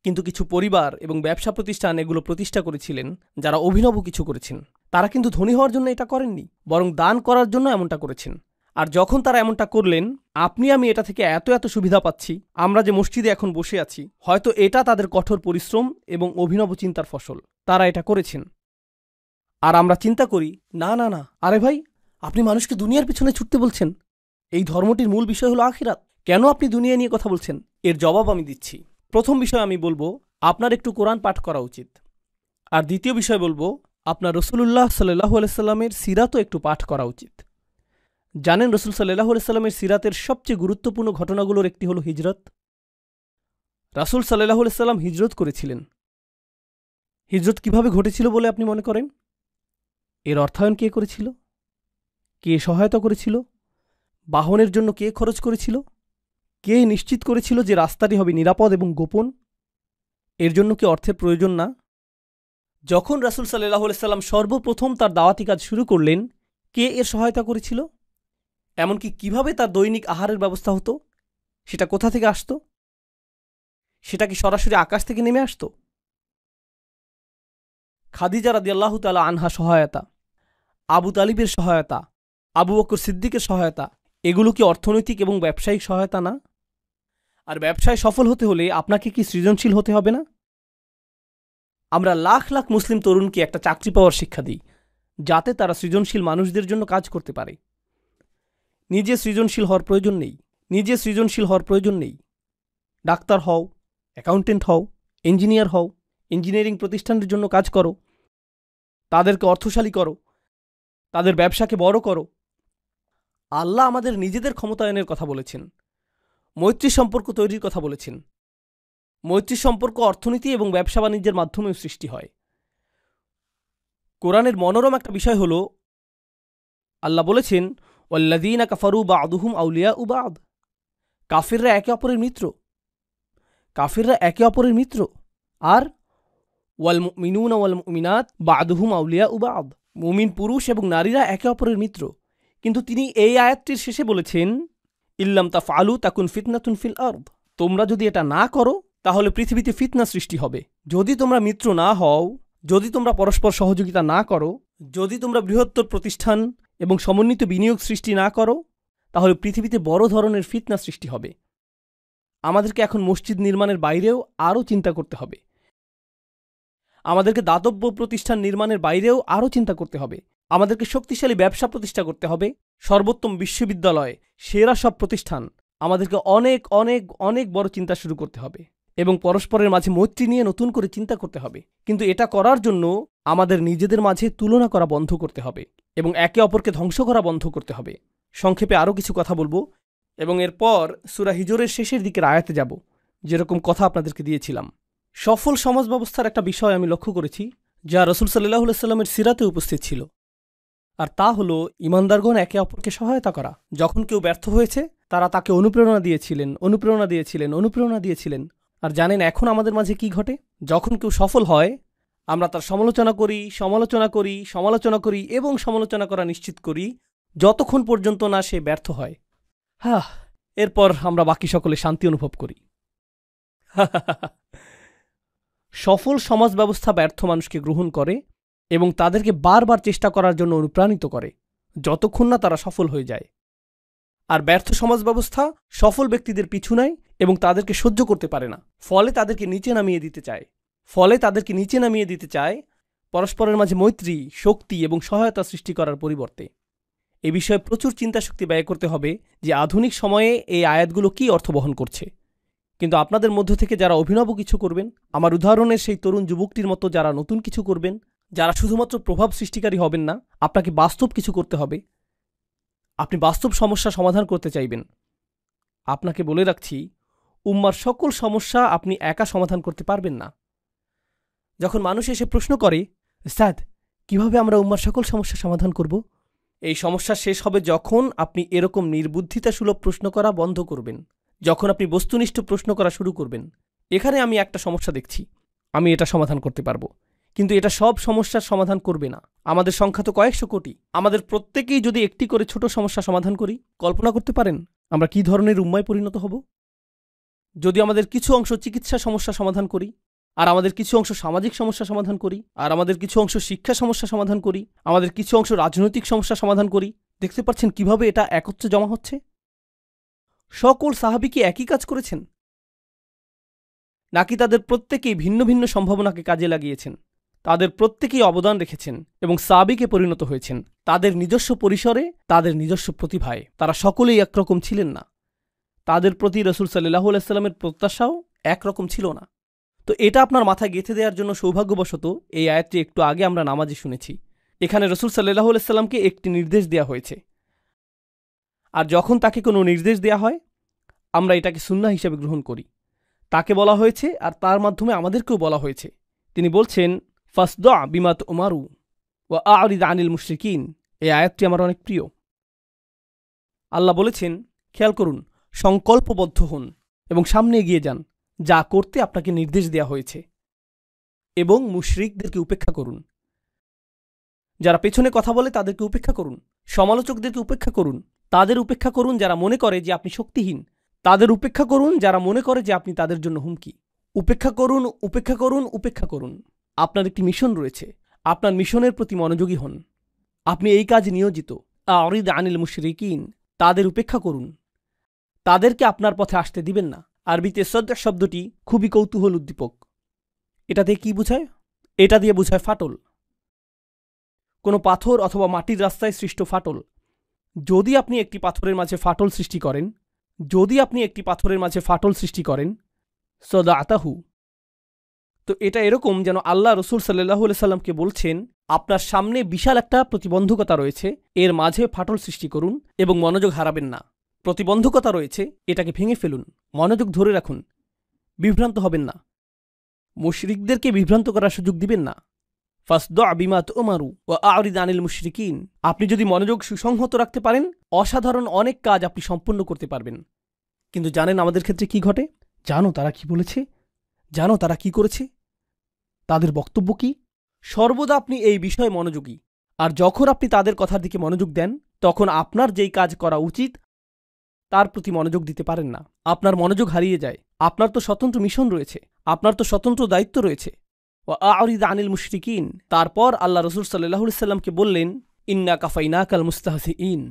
কিন্তু কিছু পরিবার এবং ব্যবসা প্রতিষ্ঠান এগুলো প্রতিষ্ঠা করেছিলেন যারা অভিনব কিছু করেছেন। তারা কিন্তু ধনী হওয়ার জন্য এটা করেননি, বরং দান করার জন্য এমনটা করেছেন। আর যখন তারা এমনটা করলেন, আপনি আমি এটা থেকে এত এত সুবিধা পাচ্ছি। আমরা যে মসজিদে এখন বসে আছি, হয়তো এটা তাদের কঠোর পরিশ্রম এবং অভিনব চিন্তার ফসল। তারা এটা করেছেন। আর আমরা চিন্তা করি, না না না, আরে ভাই, আপনি মানুষকে দুনিয়ার পিছনে ছুটতে বলছেন। এই ধর্মটির মূল বিষয় হলো আখিরাত, কেন আপনি দুনিয়া নিয়ে কথা বলছেন? এর জবাব আমি দিচ্ছি। প্রথম বিষয় আমি বলবো, আপনার একটু কোরআন পাঠ করা উচিত। আর দ্বিতীয় বিষয় বলবো, আপনার রাসূলুল্লাহ সাল্লাল্লাহু আলাইহি সাল্লামের সিরাতও একটু পাঠ করা উচিত। জানেন রাসূল সাল্লাল্লাহু আলাইহি সাল্লামের সিরাতের সবচেয়ে গুরুত্বপূর্ণ ঘটনাগুলোর একটি হলো হিজরত। রাসূল সাল্লাল্লাহু আলাইহি সাল্লাম হিজরত করেছিলেন। হিজরত কিভাবে ঘটেছিল বলে আপনি মনে করেন? এর অর্থায়ন কে করেছিল? কে সহায়তা করেছিল? বাহনের জন্য কে খরচ করেছিল? কে নিশ্চিত করেছিল যে রাস্তাটি হবে নিরাপদ এবং গোপন? এর জন্য কি অর্থের প্রয়োজন না? যখন রাসূল সাল্লাল্লাহু আলাইহি সাল্লাম সর্বপ্রথম তার দাওয়াতি কাজ শুরু করলেন, কে এর সহায়তা করেছিল? এমনকি কিভাবে তার দৈনিক আহারের ব্যবস্থা হতো? সেটা কোথা থেকে আসত? সেটা কি সরাসরি আকাশ থেকে নেমে আসত? খাদিজা রাদিয়াল্লাহু তাআলা আনহা সহায়তা, আবু তালিবের সহায়তা, আবু বকর সিদ্দিকের সহায়তা, এগুলো কি অর্থনৈতিক এবং ব্যবসায়িক সহায়তা না? আর ব্যবসায় সফল হতে হলে আপনাকে কি সৃজনশীল হতে হবে না? আমরা লাখ লাখ মুসলিম তরুণকে একটা চাকরি পাওয়ার শিক্ষা দিই, যাতে তারা সৃজনশীল মানুষদের জন্য কাজ করতে পারে। নিজে সৃজনশীল হওয়ার প্রয়োজন নেই। ডাক্তার হও, অ্যাকাউন্টেন্ট হও, ইঞ্জিনিয়ার হও, ইঞ্জিনিয়ারিং প্রতিষ্ঠানের জন্য কাজ করো, তাদেরকে অর্থশালী করো, তাদের ব্যবসাকে বড় করো। আল্লাহ আমাদের নিজেদের ক্ষমতায়নের কথা বলেছেন, মৈত্রী সম্পর্ক তৈরির কথা বলেছেন। মৈত্রী সম্পর্ক অর্থনীতি এবং ব্যবসা বাণিজ্যের মাধ্যমেও সৃষ্টি হয়। কোরআনের মনোরম একটা বিষয় হল, আল্লাহ বলেছেন, ওয়াল্লাযীনা কাফারু বা'দুহুম আউলিয়াউ বা'দ। কাফিররা একে অপরের মিত্র। আর ওয়াল মুমিনুনা ওয়াল মুমিনাত বা'দুহুম আউলিয়াউ বা'দ। মুমিন পুরুষ এবং নারীরা একে অপরের মিত্র। কিন্তু তিনি এই আয়াতটির শেষে বলেছেন, ইল্লাম তাফআলু তাকুন ফিতনাতুন ফিল আরদ। তোমরা যদি এটা না করো তাহলে পৃথিবীতে ফিতনা সৃষ্টি হবে। যদি তোমরা মিত্র না হও, যদি তোমরা পরস্পর সহযোগিতা না করো, যদি তোমরা বৃহত্তর প্রতিষ্ঠান এবং সমন্বিত বিনিয়োগ সৃষ্টি না করো, তাহলে পৃথিবীতে বড় ধরনের ফিতনা সৃষ্টি হবে। আমাদেরকে এখন মসজিদ নির্মাণের বাইরেও আরও চিন্তা করতে হবে। আমাদেরকে দাতব্য প্রতিষ্ঠান নির্মাণের বাইরেও আরও চিন্তা করতে হবে। আমাদেরকে শক্তিশালী ব্যবসা প্রতিষ্ঠা করতে হবে, সর্বোত্তম বিশ্ববিদ্যালয়, সেরা সব প্রতিষ্ঠান। আমাদেরকে অনেক অনেক অনেক বড় চিন্তা শুরু করতে হবে এবং পরস্পরের মাঝে মৈত্রী নিয়ে নতুন করে চিন্তা করতে হবে। কিন্তু এটা করার জন্য আমাদের নিজেদের মাঝে তুলনা করা বন্ধ করতে হবে এবং একে অপরকে ধ্বংস করা বন্ধ করতে হবে। সংক্ষেপে আরও কিছু কথা বলবো এবং এরপর সূরা হিজরের শেষের দিকের আয়াতে যাব, যেরকম কথা আপনাদেরকে দিয়েছিলাম। সফল সমাজ ব্যবস্থার একটা বিষয় আমি লক্ষ্য করেছি, যা রাসূল সাল্লাল্লাহু আলাইহি সাল্লামের সিরাতে উপস্থিত ছিল, আর তা হলো ঈমানদারগণ একে অপরকে সহায়তা করা। যখন কেউ ব্যর্থ হয়েছে, তারা তাকে অনুপ্রেরণা দিয়েছিলেন। আর জানেন এখন আমাদের মাঝে কি ঘটে? যখন কেউ সফল হয়, আমরা তার সমালোচনা করি এবং সমালোচনা করা নিশ্চিত করি, যতক্ষণ পর্যন্ত না সে ব্যর্থ হয়। এরপর আমরা বাকি সকলে শান্তি অনুভব করি। সফল সমাজ ব্যবস্থা ব্যর্থ মানুষকে গ্রহণ করে এবং তাদেরকে বারবার চেষ্টা করার জন্য অনুপ্রাণিত করে, যতক্ষণ না তারা সফল হয়ে যায়। আর ব্যর্থ সমাজ ব্যবস্থা সফল ব্যক্তিদের পিছু নেয় এবং তাদেরকে সহ্য করতে পারে না, ফলে তাদেরকে নিচে নামিয়ে দিতে চায় পরস্পরের মাঝে মৈত্রী, শক্তি এবং সহায়তা সৃষ্টি করার পরিবর্তে। এ বিষয়ে প্রচুর চিন্তাশক্তি ব্যয় করতে হবে যে আধুনিক সময়ে এই আয়াতগুলো কী অর্থ বহন করছে। কিন্তু আপনাদের মধ্য থেকে যারা অভিনব কিছু করবেন, আমার উদাহরণের সেই তরুণ যুবকটির মতো যারা নতুন কিছু করবেন, যারা শুধুমাত্র প্রভাব সৃষ্টিকারী হবেন না, আপনাকে বাস্তব কিছু করতে হবে। আপনি বাস্তব সমস্যা সমাধান করতে চাইবেন। আপনাকে বলে রাখছি, উম্মার সকল সমস্যা আপনি একা সমাধান করতে পারবেন না। যখন মানুষ এসে প্রশ্ন করে, উস্তাদ, কিভাবে আমরা উম্মার সকল সমস্যা সমাধান করব? এই সমস্যা শেষ হবে যখন আপনি এরকম নির্বুদ্ধিতাসুলভ প্রশ্ন করা বন্ধ করবেন, যখন আপনি বস্তুনিষ্ঠ প্রশ্ন করা শুরু করবেন। এখানে আমি একটা সমস্যা দেখছি, আমি এটা সমাধান করতে পারবো, কিন্তু এটা সব সমস্যার সমাধান করবে না। আমাদের সংখ্যা তো কয়েকশো কোটি। আমাদের প্রত্যেকেই যদি একটি করে ছোট সমস্যা সমাধান করি, কল্পনা করতে পারেন আমরা কি ধরনের উম্মায় পরিণত হব? যদি আমাদের কিছু অংশ চিকিৎসা সমস্যা সমাধান করি, আর আমাদের কিছু অংশ সামাজিক সমস্যা সমাধান করি, আর আমাদের কিছু অংশ শিক্ষা সমস্যা সমাধান করি, আমাদের কিছু অংশ রাজনৈতিক সমস্যা সমাধান করি, দেখতে পাচ্ছেন কিভাবে এটা একত্রে জমা হচ্ছে? সকল সাহাবী কি একই কাজ করেছেন, নাকি তাদের প্রত্যেকেই ভিন্ন ভিন্ন সম্ভাবনাকে কাজে লাগিয়েছেন? তাদের প্রত্যেকেই অবদান রেখেছেন এবং সাহাবীকে পরিণত হয়েছেন তাদের নিজস্ব পরিসরে, তাদের নিজস্ব প্রতিভায়। তারা সকলেই একরকম ছিলেন না। তাদের প্রতি রাসূল সাল্লাল্লাহু আলাইহি সাল্লামের প্রত্যাশাও একরকম ছিল না। তো এটা আপনার মাথায় গেঁথে দেওয়ার জন্য সৌভাগ্যবশত এই আয়াতটি একটু আগে আমরা নামাজে শুনেছি। এখানে রাসূল সাল্লাল্লাহু আলাইহি সাল্লামকে একটি নির্দেশ দেওয়া হয়েছে, আর যখন তাকে কোনো নির্দেশ দেওয়া হয়, আমরা এটাকে সুন্নাহ হিসেবে গ্রহণ করি। তাকে বলা হয়েছে আর তার মাধ্যমে আমাদেরকেও বলা হয়েছে। তিনি বলছেন, ফাসদা বিমা তুমারু ওয়া আ'রিদ আনিল মুশরিকিন। এই আয়াতটি আমার অনেক প্রিয়। আল্লাহ বলেছেন, খেয়াল করুন, সংকল্পবদ্ধ হন এবং সামনে এগিয়ে যান, যা করতে আপনাকে নির্দেশ দেওয়া হয়েছে, এবং মুশরিকদেরকে উপেক্ষা করুন। যারা পেছনে কথা বলে তাদেরকে উপেক্ষা করুন, সমালোচকদেরকে উপেক্ষা করুন, তাদের উপেক্ষা করুন যারা মনে করে যে আপনি শক্তিহীন, তাদের উপেক্ষা করুন যারা মনে করে যে আপনি তাদের জন্য হুমকি। উপেক্ষা করুন, উপেক্ষা করুন, উপেক্ষা করুন। আপনার একটি মিশন রয়েছে, আপনার মিশনের প্রতি মনোযোগী হন। আপনি এই কাজ নিয়োজিত। আ'রিদ আনিল মুশরিকিন, তাদের উপেক্ষা করুন, তাদেরকে আপনার পথে আসতে দিবেন না। আরবিতে সদ শব্দটি খুবই কৌতূহল উদ্দীপক। এটা দিয়ে কি বোঝায়? এটা দিয়ে বোঝায় ফাটল, কোনো পাথর অথবা মাটির রাস্তায় সৃষ্ট ফাটল। যদি আপনি একটি পাথরের মাঝে ফাটল সৃষ্টি করেন, সদাআতাহু, তো এটা এরকম যেন আল্লাহ রসুল সাল্লাল্লাহু আলাইহি সাল্লামকে বলছেন, আপনার সামনে বিশাল একটা প্রতিবন্ধকতা রয়েছে, এর মাঝে ফাটল সৃষ্টি করুন এবং মনোযোগ হারাবেন না। প্রতিবন্ধকতা রয়েছে, এটাকে ভেঙে ফেলুন, মনোযোগ ধরে রাখুন, বিভ্রান্ত হবেন না, মুশরিকদেরকে বিভ্রান্ত করার সুযোগ দিবেন না। ফাসদা বিমা তুমারু ওয়া আ'রিদ আনিল মুশরিকিন। আপনি যদি মনোযোগ সুসংহত রাখতে পারেন, অসাধারণ অনেক কাজ আপনি সম্পন্ন করতে পারবেন। কিন্তু জানেন আমাদের ক্ষেত্রে কি ঘটে? জানো তারা কি বলেছে? জানো তারা কি করেছে? তাদের বক্তব্য কি? সর্বদা আপনি এই বিষয়ে মনোযোগী, আর যখন আপনি তাদের কথার দিকে মনোযোগ দেন, তখন আপনার যেই কাজ করা উচিত তার প্রতি মনোযোগ দিতে পারেন না। আপনার মনোযোগ হারিয়ে যায়। আপনার তো স্বতন্ত্র মিশন রয়েছে, আপনার তো স্বতন্ত্র দায়িত্ব রয়েছে। ওয়া আ'রিদ আনিল মুশরিকিন। তারপর আল্লাহ রাসূল সাল্লাল্লাহু আলাইহি সাল্লামকে বললেন, ইন্না কাফাইনাকাল মুস্তাহজিইন,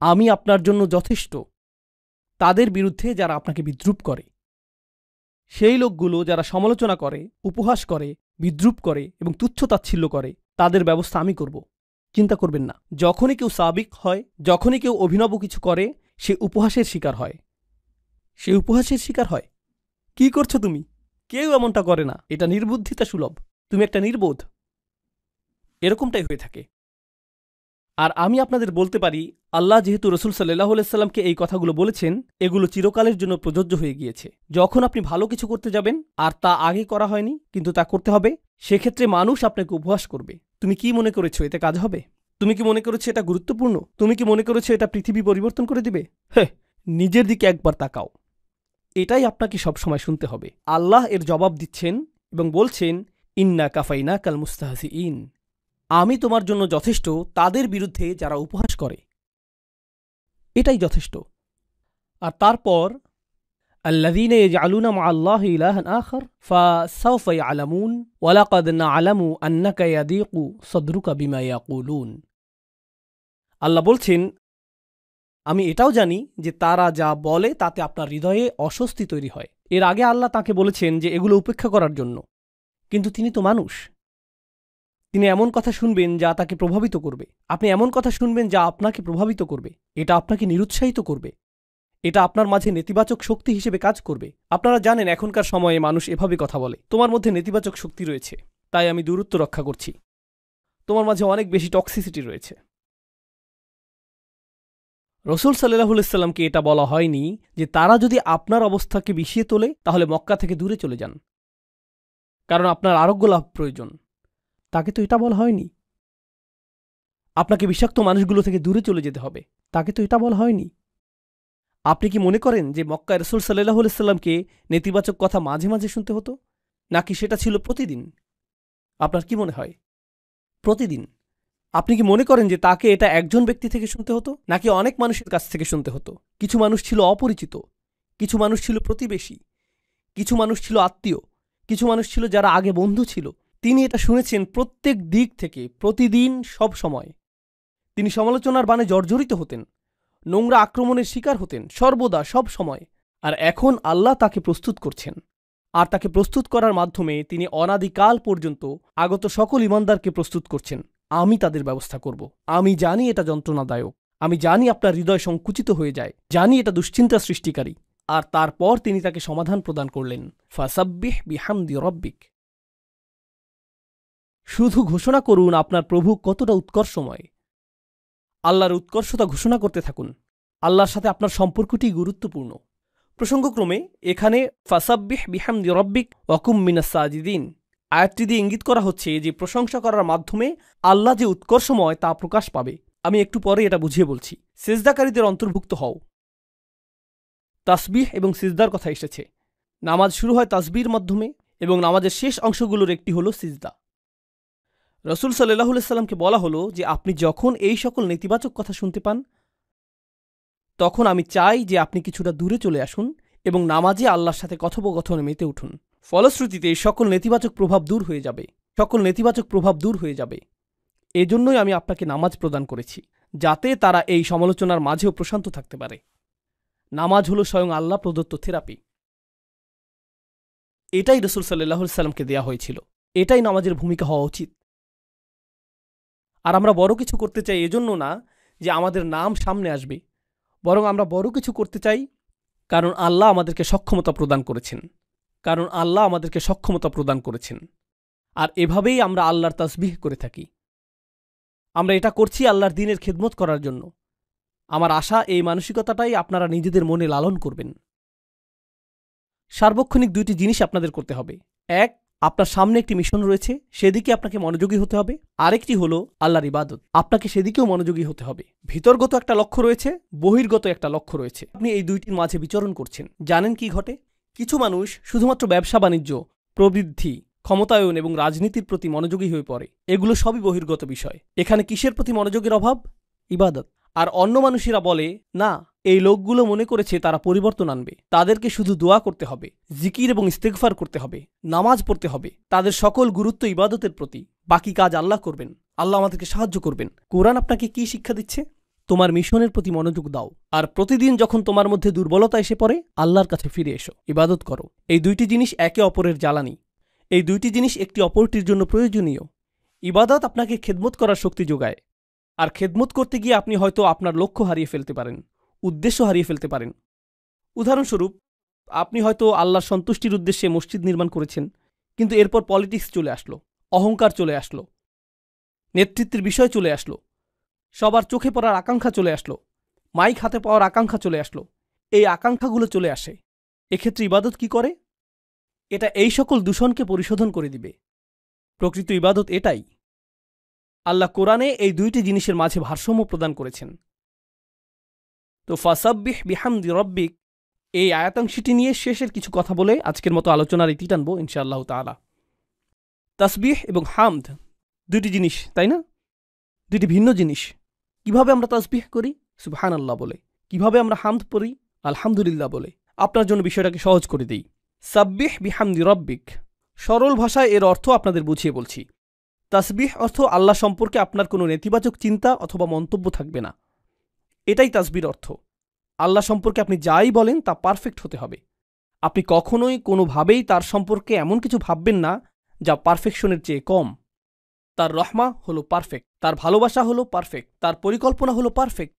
আমি আপনার জন্য যথেষ্ট তাদের বিরুদ্ধে যারা আপনাকে বিদ্রূপ করে। সেই লোকগুলো যারা সমালোচনা করে, উপহাস করে, বিদ্রূপ করে এবং তুচ্ছতাচ্ছিল্য করে, তাদের ব্যবস্থা আমি করব। চিন্তা করবেন না। যখনই কেউ সাবিক হয়, যখনই কেউ অভিনব কিছু করে, সে উপহাসের শিকার হয়। কি করছো তুমি? কেউ এমনটা করে না, এটা নির্বুদ্ধিতা সুলভ, তুমি একটা নির্বোধ। এরকমটাই হয়ে থাকে। আর আমি আপনাদের বলতে পারি, আল্লাহ যেহেতু রসুল সাল্লাল্লাহু আলাইহি সাল্লামকে এই কথাগুলো বলেছেন, এগুলো চিরকালের জন্য প্রযোজ্য হয়ে গিয়েছে। যখন আপনি ভালো কিছু করতে যাবেন আর তা আগে করা হয়নি কিন্তু তা করতে হবে, সেক্ষেত্রে মানুষ আপনাকে উপহাস করবে। তুমি কি মনে করেছো এতে কাজ হবে? তুমি কি মনে করেছো এটা গুরুত্বপূর্ণ? তুমি কি মনে করেছো এটা পৃথিবী পরিবর্তন করে দিবে? হ্যাঁ, নিজের দিকে একবার তাকাও। এটাই আপনাকে সবসময় শুনতে হবে। আল্লাহ এর জবাব দিচ্ছেন এবং বলছেন, ইন্না কাফাইনাকাল মুস্তাহজিইন, আমি তোমার জন্য যথেষ্ট তাদের বিরুদ্ধে যারা উপহাস করে। এটাই যথেষ্ট। আর তারপর আল্লাযীনা ইয়াজআলুনা মা'আল্লাহি ইলাহান আখার ফাসাউফা ইয়ালামুন ওয়া লাকাদ না'লামু আন্নাকা ইয়াদীকু সাদরুকা বিমা ইয়াকুলুন। আল্লাহ বলছেন, আমি এটাও জানি যে তারা যা বলে তাতে আপনার হৃদয়ে অস্বস্তি তৈরি হয়। এর আগে আল্লাহ তাকে বলেছেন যে এগুলো উপেক্ষা করার জন্য, কিন্তু তিনি তো মানুষ। তিনি এমন কথা শুনবেন যা তাকে প্রভাবিত করবে। আপনি এমন কথা শুনবেন যা আপনাকে প্রভাবিত করবে। এটা আপনাকে নিরুৎসাহিত করবে। এটা আপনার মাঝে নেতিবাচক শক্তি হিসেবে কাজ করবে। আপনারা জানেন এখনকার সময়ে মানুষ এভাবে কথা বলে, তোমার মধ্যে নেতিবাচক শক্তি রয়েছে, তাই আমি দূরত্ব রক্ষা করছি। তোমার মাঝে অনেক বেশি টক্সিসিটি রয়েছে। রসুল সাল্লাল্লাহু আলাইহি সাল্লামকে এটা বলা হয়নি যে তারা যদি আপনার অবস্থাকে বিষিয়ে তোলে তাহলে মক্কা থেকে দূরে চলে যান, কারণ আপনার আরোগ্য লাভ প্রয়োজন। তাকে তো এটা বলা হয়নি। আপনাকে বিষাক্ত মানুষগুলো থেকে দূরে চলে যেতে হবে, তাকে তো এটা বলা হয়নি। আপনি কি মনে করেন যে মক্কায় রাসূল সাল্লাল্লাহু আলাইহি সাল্লামকে নেতিবাচক কথা মাঝে মাঝে শুনতে হতো, নাকি সেটা ছিল প্রতিদিন? আপনার কি মনে হয়? প্রতিদিন। আপনি কি মনে করেন যে তাকে এটা একজন ব্যক্তি থেকে শুনতে হতো, নাকি অনেক মানুষের কাছ থেকে শুনতে হতো? কিছু মানুষ ছিল অপরিচিত, কিছু মানুষ ছিল প্রতিবেশী, কিছু মানুষ ছিল আত্মীয়, কিছু মানুষ ছিল যারা আগে বন্ধু ছিল। তিনি এটা শুনেছেন প্রত্যেক দিক থেকে, প্রতিদিন, সব সময়। তিনি সমালোচনার বাণে জর্জরিত হতেন, নোংরা আক্রমণের শিকার হতেন, সর্বদা, সব সময়। আর এখন আল্লাহ তাকে প্রস্তুত করছেন, আর তাকে প্রস্তুত করার মাধ্যমে তিনি অনাদিকাল পর্যন্ত আগত সকল ঈমানদারকে প্রস্তুত করছেন। আমি তাদের ব্যবস্থা করব। আমি জানি এটা যন্ত্রণাদায়ক, আমি জানি আপনার হৃদয় সংকুচিত হয়ে যায়, জানি এটা দুশ্চিন্তা সৃষ্টিকারী। আর তারপর তিনি তাকে সমাধান প্রদান করলেন, ফাসাব্বিহ বিহামদি রব্বিক, শুধু ঘোষণা করুন আপনার প্রভু কতটা উৎকর্ষময়। আল্লাহর উৎকর্ষতা ঘোষণা করতে থাকুন। আল্লাহর সাথে আপনার সম্পর্কটি গুরুত্বপূর্ণ। প্রসঙ্গক্রমে এখানে ফাসাব্বিহ বিহামদি রব্বিক ওয়াকুম মিনাস সাজিদিন আয়াতটি দিয়ে ইঙ্গিত করা হচ্ছে যে প্রশংসা করার মাধ্যমে আল্লাহ যে উৎকর্ষময় তা প্রকাশ পাবে। আমি একটু পরে এটা বুঝিয়ে বলছি। সিজদাকারীদের অন্তর্ভুক্ত হও। তাসবিহ এবং সিজদার কথা এসেছে। নামাজ শুরু হয় তাসবির মাধ্যমে এবং নামাজের শেষ অংশগুলোর একটি হল সিজদা। রসুল সাল্লাল্লাহু আলাইহি সাল্লামকে বলা হলো যে আপনি যখন এই সকল নেতিবাচক কথা শুনতে পান তখন আমি চাই যে আপনি কিছুটা দূরে চলে আসুন এবং নামাজে আল্লাহর সাথে কথোপকথনে মেতে উঠুন। ফলশ্রুতিতে সকল নেতিবাচক প্রভাব দূর হয়ে যাবে। এজন্যই আমি আপনাকে নামাজ প্রদান করেছি, যাতে তারা এই সমালোচনার মাঝেও প্রশান্ত থাকতে পারে। নামাজ হলো স্বয়ং আল্লাহ প্রদত্ত থেরাপি। এটাই রসুল সাল্লাল্লাহু আলাইহি সাল্লামকে দেয়া হয়েছিল। এটাই নামাজের ভূমিকা হওয়া উচিত। আর আমরা বড় কিছু করতে চাই এজন্য না যে আমাদের নাম সামনে আসবে, বরং আমরা বড় কিছু করতে চাই কারণ আল্লাহ আমাদেরকে সক্ষমতা প্রদান করেছেন। আর এভাবেই আমরা আল্লাহর তাসবিহ করে থাকি। আমরা এটা করছি আল্লাহর দ্বীনের খেদমত করার জন্য। আমার আশা এই মানসিকতাটাই আপনারা নিজেদের মনে লালন করবেন। সার্বক্ষণিক দুইটি জিনিস আপনাদের করতে হবে। এক, আপনার সামনে একটি মিশন রয়েছে, সেদিকে আপনাকে মনোযোগী হতে হবে। আরেকটি হলো আল্লাহর ইবাদত, আপনাকে সেদিকেও মনোযোগী হতে হবে। ভিতরগত একটা লক্ষ্য রয়েছে, বহির্গত একটা লক্ষ্য রয়েছে। আপনি এই দুইটির মাঝে বিচরণ করছেন। জানেন কি ঘটে? কিছু মানুষ শুধুমাত্র ব্যবসা বাণিজ্য, প্রবৃদ্ধি, ক্ষমতায়ন এবং রাজনীতির প্রতি মনোযোগী হয়ে পড়ে। এগুলো সবই বহির্গত বিষয়। এখানে কিসের প্রতি মনোযোগের অভাব? ইবাদত। আর অন্য মানুষেরা বলে, না, এই লোকগুলো মনে করেছে তারা পরিবর্তন আনবে, তাদেরকে শুধু দোয়া করতে হবে, জিকির এবং ইস্তেগফার করতে হবে, নামাজ পড়তে হবে। তাদের সকল গুরুত্ব ইবাদতের প্রতি, বাকি কাজ আল্লাহ করবেন, আল্লাহ আমাদেরকে সাহায্য করবেন। কোরআন আপনাকে কি শিক্ষা দিচ্ছে? তোমার মিশনের প্রতি মনোযোগ দাও, আর প্রতিদিন যখন তোমার মধ্যে দুর্বলতা এসে পড়ে আল্লাহর কাছে ফিরে এসো, ইবাদত করো। এই দুইটি জিনিস একে অপরের জ্বালানি। এই দুইটি জিনিস একটি অপরটির জন্য প্রয়োজনীয়। ইবাদত আপনাকে খেদমত করার শক্তি যোগায়, আর খেদমত করতে গিয়ে আপনি হয়তো আপনার লক্ষ্য হারিয়ে ফেলতে পারেন, উদ্দেশ্য হারিয়ে ফেলতে পারেন। উদাহরণস্বরূপ, আপনি হয়তো আল্লাহর সন্তুষ্টির উদ্দেশ্যে মসজিদ নির্মাণ করেছেন, কিন্তু এরপর পলিটিক্স চলে আসলো, অহংকার চলে আসলো, নেতৃত্বের বিষয় চলে আসলো, সবার চোখে পড়ার আকাঙ্ক্ষা চলে আসলো, মাইক হাতে পাওয়ার আকাঙ্ক্ষা চলে আসলো। এই আকাঙ্ক্ষাগুলো চলে আসে। এক্ষেত্রে ইবাদত কি করে? এটা এই সকল দূষণকে পরিশোধন করে দিবে। প্রকৃত ইবাদত এটাই। আল্লাহ কোরআনে এই দুইটি জিনিসের মাঝে ভারসাম্য প্রদান করেছেন। তো ফাসাব্বিহ বিহামদি রব্বিক, এই আয়াতাংশটি নিয়ে শেষের কিছু কথা বলে আজকের মতো আলোচনার ইতি টানবো ইনশাআল্লাহ তাআলা। তাসবিহ এবং হামদ দুইটি জিনিস, তাই না? দুইটি ভিন্ন জিনিস। কিভাবে আমরা তাসবিহ করি? সুবহানাল্লাহ বলে। কিভাবে আমরা হামদ পড়ি? আলহামদুলিল্লাহ বলে। আপনার জন্য বিষয়টাকে সহজ করে দিই। সাব্বিহ বিহামদি রব্বিক, সরল ভাষায় এর অর্থ আপনাদের বুঝিয়ে বলছি। তাসবিহ অর্থ আল্লাহ সম্পর্কে আপনার কোনো নেতিবাচক চিন্তা অথবা মন্তব্য থাকবে না। এটাই তাসবির অর্থ। আল্লাহ সম্পর্কে আপনি যাই বলেন তা পারফেক্ট হতে হবে। আপনি কখনোই কোনোভাবেই তার সম্পর্কে এমন কিছু ভাববেন না যা পারফেকশনের চেয়ে কম। তার রহমা হলো পারফেক্ট, তার ভালোবাসা হলো পারফেক্ট, তার পরিকল্পনা হলো পারফেক্ট।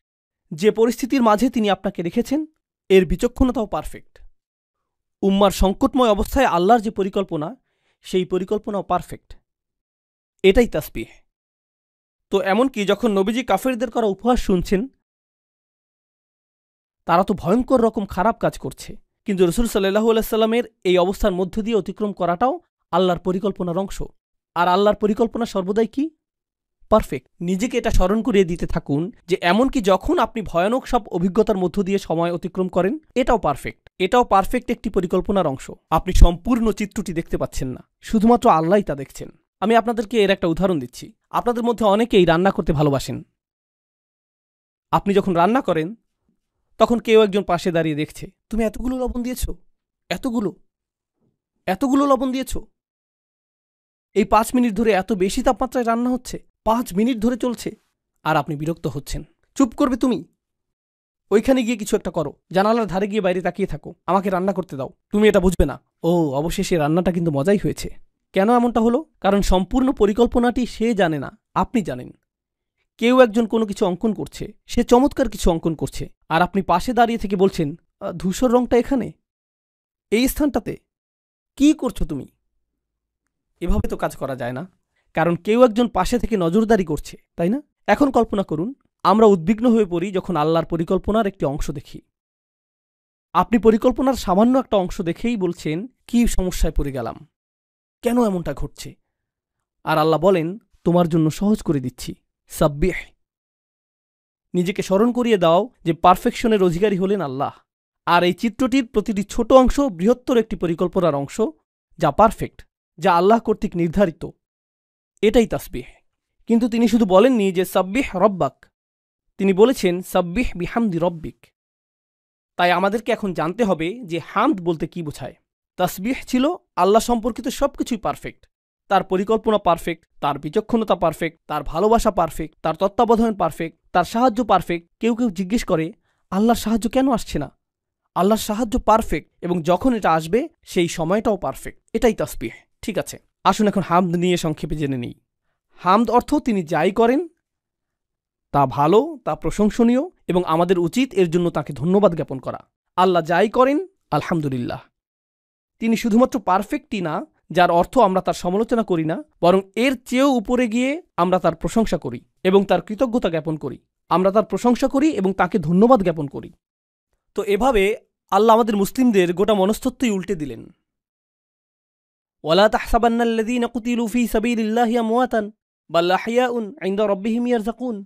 যে পরিস্থিতির মাঝে তিনি আপনাকে রেখেছেন এর বিচক্ষণতাও পারফেক্ট। উম্মার সংকটময় অবস্থায় আল্লাহর যে পরিকল্পনা, সেই পরিকল্পনাও পারফেক্ট। এটাই তাসবিহ। তো এমনকি যখন নবীজি কাফেরদের করা উপহাস শুনছেন, তারা তো ভয়ঙ্কর রকম খারাপ কাজ করছে, কিন্তু রাসূল সাল্লাল্লাহু আলাইহি সাল্লামের এই অবস্থার মধ্য দিয়ে অতিক্রম করাটাও আল্লাহর পরিকল্পনার অংশ। আর আল্লাহর পরিকল্পনা সর্বদাই কি? পারফেক্ট। নিজেকে এটা স্মরণ করিয়ে দিতে থাকুন যে এমনকি যখন আপনি ভয়ানক সব অভিজ্ঞতার মধ্য দিয়ে সময় অতিক্রম করেন, এটাও পারফেক্ট। এটাও পারফেক্ট একটি পরিকল্পনার অংশ। আপনি সম্পূর্ণ চিত্রটি দেখতে পাচ্ছেন না, শুধুমাত্র আল্লাহই তা দেখছেন। আমি আপনাদেরকে এর একটা উদাহরণ দিচ্ছি। আপনাদের মধ্যে অনেকেই রান্না করতে ভালোবাসেন। আপনি যখন রান্না করেন তখন কেউ একজন পাশে দাঁড়িয়ে দেখছে, তুমি এতগুলো লবণ দিয়েছ, এতগুলো লবণ দিয়েছ। এই 5 মিনিট ধরে এত বেশি তাপমাত্রায় রান্না হচ্ছে, 5 মিনিট ধরে চলছে, আর আপনি বিরক্ত হচ্ছেন। চুপ করবে তুমি? ওইখানে গিয়ে কিছু একটা করো, জানালার ধারে গিয়ে বাইরে তাকিয়ে থাকো, আমাকে রান্না করতে দাও। তুমি এটা বুঝবে না। ও, অবশেষে রান্নাটা কিন্তু মজাই হয়েছে। কেন এমনটা হলো? কারণ সম্পূর্ণ পরিকল্পনাটি সে জানে না, আপনি জানেন। কেউ একজন কোনো কিছু অঙ্কন করছে, সে চমৎকার কিছু অঙ্কন করছে, আর আপনি পাশে দাঁড়িয়ে থেকে বলছেন, ধূসর রংটা এখানে, এই স্থানটাতে, কি করছো তুমি? এভাবে তো কাজ করা যায় না, কারণ কেউ একজন পাশে থেকে নজরদারি করছে, তাই না? এখন কল্পনা করুন, আমরা উদ্বিগ্ন হয়ে পড়ি যখন আল্লাহর পরিকল্পনার একটি অংশ দেখি। আপনি পরিকল্পনার সামান্য একটা অংশ দেখেই বলছেন কি সমস্যায় পড়ে গেলাম, কেন এমনটা ঘটছে। আর আল্লাহ বলেন, তোমার জন্য সহজ করে দিচ্ছি, সাব্বিহ। নিজেকে স্মরণ করিয়ে দাও যে পারফেকশনের অধিকারী হলেন আল্লাহ। আর এই চিত্রটির প্রতিটি ছোট অংশ বৃহত্তর একটি পরিকল্পনার অংশ, যা পারফেক্ট, যা আল্লাহ কর্তৃক নির্ধারিত। এটাই তাসবিহ। কিন্তু তিনি শুধু বলেননি যে সাব্বিহ রব্বাক, তিনি বলেছেন সাব্বিহ বিহামদি রব্বিক। তাই আমাদেরকে এখন জানতে হবে যে হামদ বলতে কি বোঝায়। তাসবিহ ছিল আল্লাহ সম্পর্কিত সবকিছুই পারফেক্ট। তার পরিকল্পনা পারফেক্ট, তার বিচক্ষণতা পারফেক্ট, তার ভালোবাসা পারফেক্ট, তার তত্ত্বাবধান পারফেক্ট, তার সাহায্য পারফেক্ট। কেউ কেউ জিজ্ঞেস করে, আল্লাহর সাহায্য কেন আসছে না? আল্লাহর সাহায্য পারফেক্ট, এবং যখন এটা আসবে সেই সময়টাও পারফেক্ট। এটাই তাসবিহ। ঠিক আছে, আসুন এখন হামদ নিয়ে সংক্ষেপে জেনে নিই। হামদ অর্থ তিনি যাই করেন তা ভালো, তা প্রশংসনীয়, এবং আমাদের উচিত এর জন্য তাকে ধন্যবাদ জ্ঞাপন করা। আল্লাহ যাই করেন আলহামদুলিল্লাহ। তিনি শুধুমাত্র পারফেক্টই না, যার অর্থ আমরা তার সমালোচনা করি না, বরং এর চেয়েও উপরে গিয়ে আমরা তার প্রশংসা করি এবং তার কৃতজ্ঞতা জ্ঞাপন করি। আমরা তার প্রশংসা করি এবং তাকে ধন্যবাদ জ্ঞাপন করি। তো এভাবে আল্লাহ আমাদের মুসলিমদের গোটা মনস্তত্ত্বই উল্টে দিলেন। ওয়ালা তাহসাবান্নাল্লাযীনা কুতিলু ফী সাবীলিল্লাহি আমওয়াতান বাল আহইয়াউন ইনদা রাব্বিহিম ইয়ারযাকুন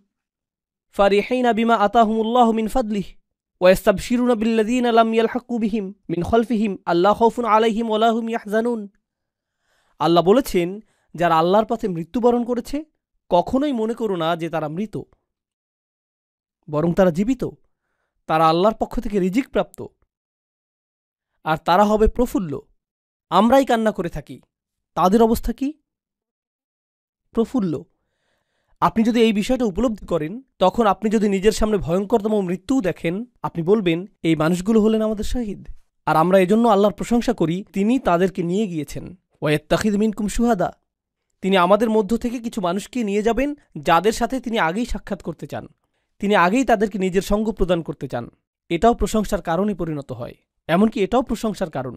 ফারিহিনা বিমা আতাহুমুল্লাহু মিন ফাদলিহি ওয়াস্তাবশিরুনা বিল্লাযীনা লাম ইয়ালহাকু বিহিম মিন খালফিহিম আল্লা খাউফুন আলাইহিম ওয়ালা হুম ইয়াহজানুন। আল্লাহ বলেছেন, যারা আল্লাহর পথে মৃত্যুবরণ করেছে কখনোই মনে করো না যে তারা মৃত, বরং তারা জীবিত। তারা আল্লাহর পক্ষ থেকে রিজিক প্রাপ্ত, আর তারা হবে প্রফুল্ল। আমরাই কান্না করে থাকি, তাদের অবস্থা কি? প্রফুল্ল। আপনি যদি এই বিষয়টা উপলব্ধি করেন, তখন আপনি যদি নিজের সামনে ভয়ঙ্করতম মৃত্যুও দেখেন, আপনি বলবেন, এই মানুষগুলো হলেন আমাদের শহীদ। আর আমরা এজন্য আল্লাহর প্রশংসা করি, তিনি তাদেরকে নিয়ে গিয়েছেন। ওয়াত্তাখিদ মিনকুম শুহাদা, তিনি আমাদের মধ্য থেকে কিছু মানুষকে নিয়ে যাবেন যাদের সাথে তিনি আগেই সাক্ষাৎ করতে চান, তিনি আগেই তাদেরকে নিজের সঙ্গ প্রদান করতে চান। এটাও প্রশংসার কারণে পরিণত হয়। এমনকি এটাও প্রশংসার কারণ,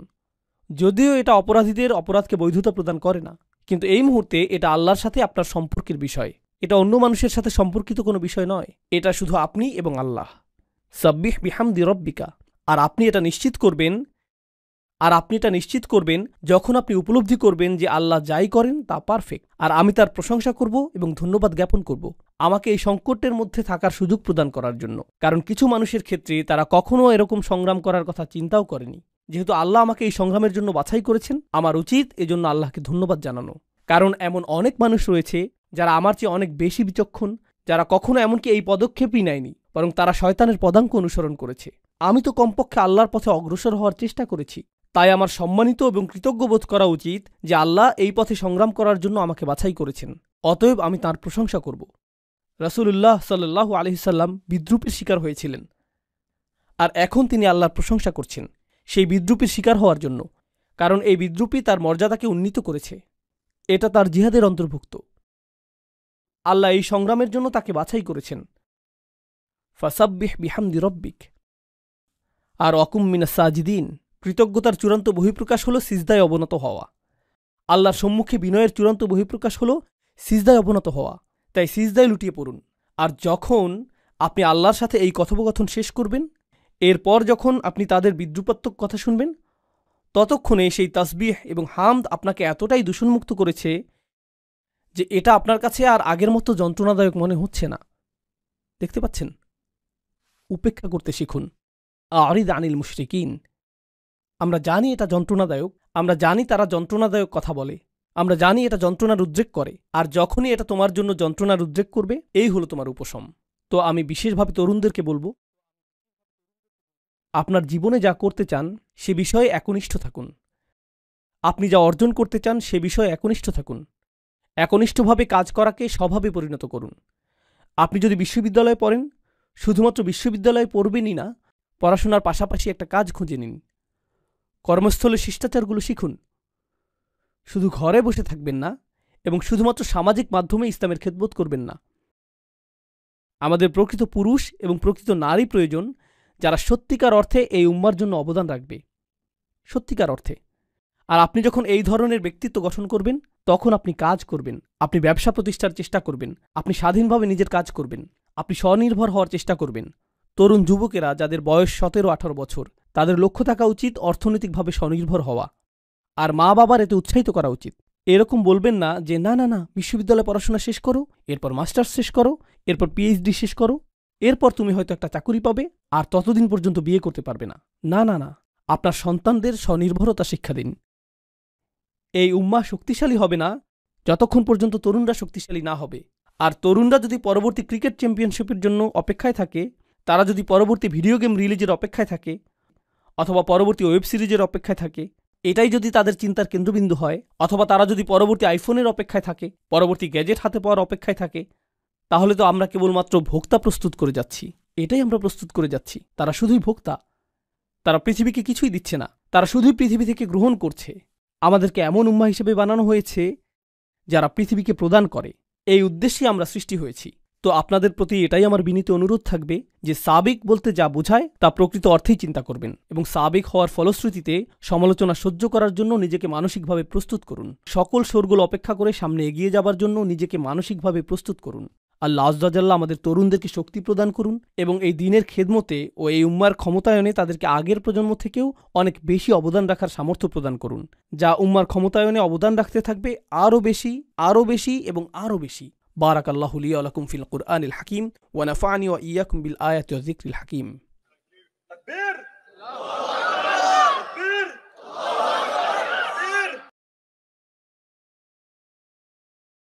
যদিও এটা অপরাধীদের অপরাধকে বৈধতা প্রদান করে না। কিন্তু এই মুহূর্তে এটা আল্লাহর সাথে আপনার সম্পর্কের বিষয়। এটা অন্য মানুষের সাথে সম্পর্কিত কোনো বিষয় নয়। এটা শুধু আপনি এবং আল্লাহ। সাব্বিহ বিহামদি রব্বিকা। আর আপনি এটা নিশ্চিত করবেন যখন আপনি উপলব্ধি করবেন যে আল্লাহ যাই করেন তা পারফেক্ট, আর আমি তার প্রশংসা করব এবং ধন্যবাদ জ্ঞাপন করব আমাকে এই সংকটের মধ্যে থাকার সুযোগ প্রদান করার জন্য। কারণ কিছু মানুষের ক্ষেত্রে তারা কখনও এরকম সংগ্রাম করার কথা চিন্তাও করেনি। যেহেতু আল্লাহ আমাকে এই সংগ্রামের জন্য বাছাই করেছেন, আমার উচিত এজন্য আল্লাহকে ধন্যবাদ জানানো। কারণ এমন অনেক মানুষ রয়েছে যারা আমার চেয়ে অনেক বেশি বিচক্ষণ, যারা কখনো এমনকি এই পদক্ষেপই নেয়নি, বরং তারা শয়তানের পদাঙ্ক অনুসরণ করেছে। আমি তো কমপক্ষে আল্লাহর পথে অগ্রসর হওয়ার চেষ্টা করেছি। তাই আমার সম্মানিত এবং কৃতজ্ঞ বোধ করা উচিত যে আল্লাহ এই পথে সংগ্রাম করার জন্য আমাকে বাছাই করেছেন। অতএব আমি তাঁর প্রশংসা করব। রাসূলুল্লাহ সাল্লাল্লাহু আলাইহি সাল্লাম বিদ্রূপের শিকার হয়েছিলেন, আর এখন তিনি আল্লাহর প্রশংসা করছেন সেই বিদ্রূপের শিকার হওয়ার জন্য। কারণ এই বিদ্রূপই তার মর্যাদাকে উন্নীত করেছে। এটা তার জিহাদের অন্তর্ভুক্ত। আল্লাহ এই সংগ্রামের জন্য তাকে বাছাই করেছেন। ফাসাব্বিহ বিহামদি রব্বিক। আর অকুম মিনাস সাজিদিন। কৃতজ্ঞতার চূড়ান্ত বহিঃপ্রকাশ হল সিজদায় অবনত হওয়া। আল্লাহর সম্মুখে বিনয়ের চূড়ান্ত বহিঃপ্রকাশ হল সিজদায় অবনত হওয়া। তাই সিজদায় লুটিয়ে পড়ুন। আর যখন আপনি আল্লাহর সাথে এই কথোপকথন শেষ করবেন, এরপর যখন আপনি তাদের বিদ্রুপাত্মক কথা শুনবেন, ততক্ষণে সেই তাসবিহ এবং হামদ আপনাকে এতটাই দূষণমুক্ত করেছে যে এটা আপনার কাছে আর আগের মতো যন্ত্রণাদায়ক মনে হচ্ছে না। দেখতে পাচ্ছেন? উপেক্ষা করতে শিখুন। আরিদ আনিল মুশরিকিন। আমরা জানি এটা যন্ত্রণাদায়ক, আমরা জানি তারা যন্ত্রণাদায়ক কথা বলে, আমরা জানি এটা যন্ত্রণার উদ্রেক করে। আর যখনই এটা তোমার জন্য যন্ত্রণার উদ্রেক করবে, এই হলো তোমার উপশম। তো আমি বিশেষভাবে তরুণদেরকে বলবো, আপনার জীবনে যা করতে চান সে বিষয়ে একনিষ্ঠ থাকুন। আপনি যা অর্জন করতে চান সে বিষয়ে একনিষ্ঠ থাকুন। একনিষ্ঠভাবে কাজ করাকে স্বভাবে পরিণত করুন। আপনি যদি বিশ্ববিদ্যালয়ে পড়েন, শুধুমাত্র বিশ্ববিদ্যালয়ে পড়বেনই না, পড়াশোনার পাশাপাশি একটা কাজ খুঁজে নিন। কর্মস্থলে শিষ্টাচারগুলো শিখুন। শুধু ঘরে বসে থাকবেন না, এবং শুধুমাত্র সামাজিক মাধ্যমে ইসলামের খেদমত করবেন না। আমাদের প্রকৃত পুরুষ এবং প্রকৃত নারী প্রয়োজন, যারা সত্যিকার অর্থে এই উম্মার জন্য অবদান রাখবে, সত্যিকার অর্থে। আর আপনি যখন এই ধরনের ব্যক্তিত্ব গঠন করবেন, তখন আপনি কাজ করবেন, আপনি ব্যবসা প্রতিষ্ঠার চেষ্টা করবেন, আপনি স্বাধীনভাবে নিজের কাজ করবেন, আপনি স্বনির্ভর হওয়ার চেষ্টা করবেন। তরুণ যুবকেরা যাদের বয়স 17-18 বছর, তাদের লক্ষ্য থাকা উচিত অর্থনৈতিকভাবে স্বনির্ভর হওয়া, আর মা বাবার এতে উৎসাহিত করা উচিত। এরকম বলবেন না যে না না না, বিশ্ববিদ্যালয়ে পড়াশোনা শেষ করো, এরপর মাস্টার্স শেষ করো, এরপর পিএইচডি শেষ করো, এরপর তুমি হয়তো একটা চাকুরি পাবে, আর ততদিন পর্যন্ত বিয়ে করতে পারবে না। না না না, আপনার সন্তানদের স্বনির্ভরতা শিক্ষা দিন। এই উম্মাহ শক্তিশালী হবে না যতক্ষণ পর্যন্ত তরুণরা শক্তিশালী না হবে। আর তরুণরা যদি পরবর্তী ক্রিকেট চ্যাম্পিয়নশিপের জন্য অপেক্ষায় থাকে, তারা যদি পরবর্তী ভিডিও গেম রিলিজের অপেক্ষায় থাকে, অথবা পরবর্তী ওয়েব সিরিজের অপেক্ষায় থাকে, এটাই যদি তাদের চিন্তার কেন্দ্রবিন্দু হয়, অথবা তারা যদি পরবর্তী আইফোনের অপেক্ষায় থাকে, পরবর্তী গ্যাজেট হাতে পাওয়ার অপেক্ষায় থাকে, তাহলে তো আমরা কেবলমাত্র ভোক্তা প্রস্তুত করে যাচ্ছি। এটাই আমরা প্রস্তুত করে যাচ্ছি। তারা শুধুই ভোক্তা, তারা পৃথিবীকে কিছুই দিচ্ছে না, তারা শুধুই পৃথিবী থেকে গ্রহণ করছে। আমাদেরকে এমন উম্মাহ হিসেবে বানানো হয়েছে যারা পৃথিবীকে প্রদান করে। এই উদ্দেশ্যে আমরা সৃষ্টি হয়েছি। তো আপনাদের প্রতি এটাই আমার বিনীত অনুরোধ থাকবে যে সাবিক বলতে যা বোঝায় তা প্রকৃত অর্থেই চিন্তা করবেন, এবং সাবিক হওয়ার ফলশ্রুতিতে সমালোচনা সহ্য করার জন্য নিজেকে মানসিকভাবে প্রস্তুত করুন। সকল শোরগোল অপেক্ষা করে সামনে এগিয়ে যাবার জন্য নিজেকে মানসিকভাবে প্রস্তুত করুন। আল্লাহ আযজা ওয়াজাল্লাহ আমাদের তরুণদেরকে শক্তি প্রদান করুন, এবং এই দ্বীনের খেদমতে ও এই উম্মার ক্ষমতায়নে তাদেরকে আগের প্রজন্ম থেকেও অনেক বেশি অবদান রাখার সামর্থ্য প্রদান করুন, যা উম্মার ক্ষমতায়নে অবদান রাখতে থাকবে আরও বেশি, আরও বেশি এবং আরও বেশি। বারাকাল্লাহু লি ওয়া লাকুম ফিল কুরআনিল হাকিম ওয়া নাফা'নি ওয়া ইয়্যাকুম বিল আয়াতি ওয়াজ যিকরিল হাকিম।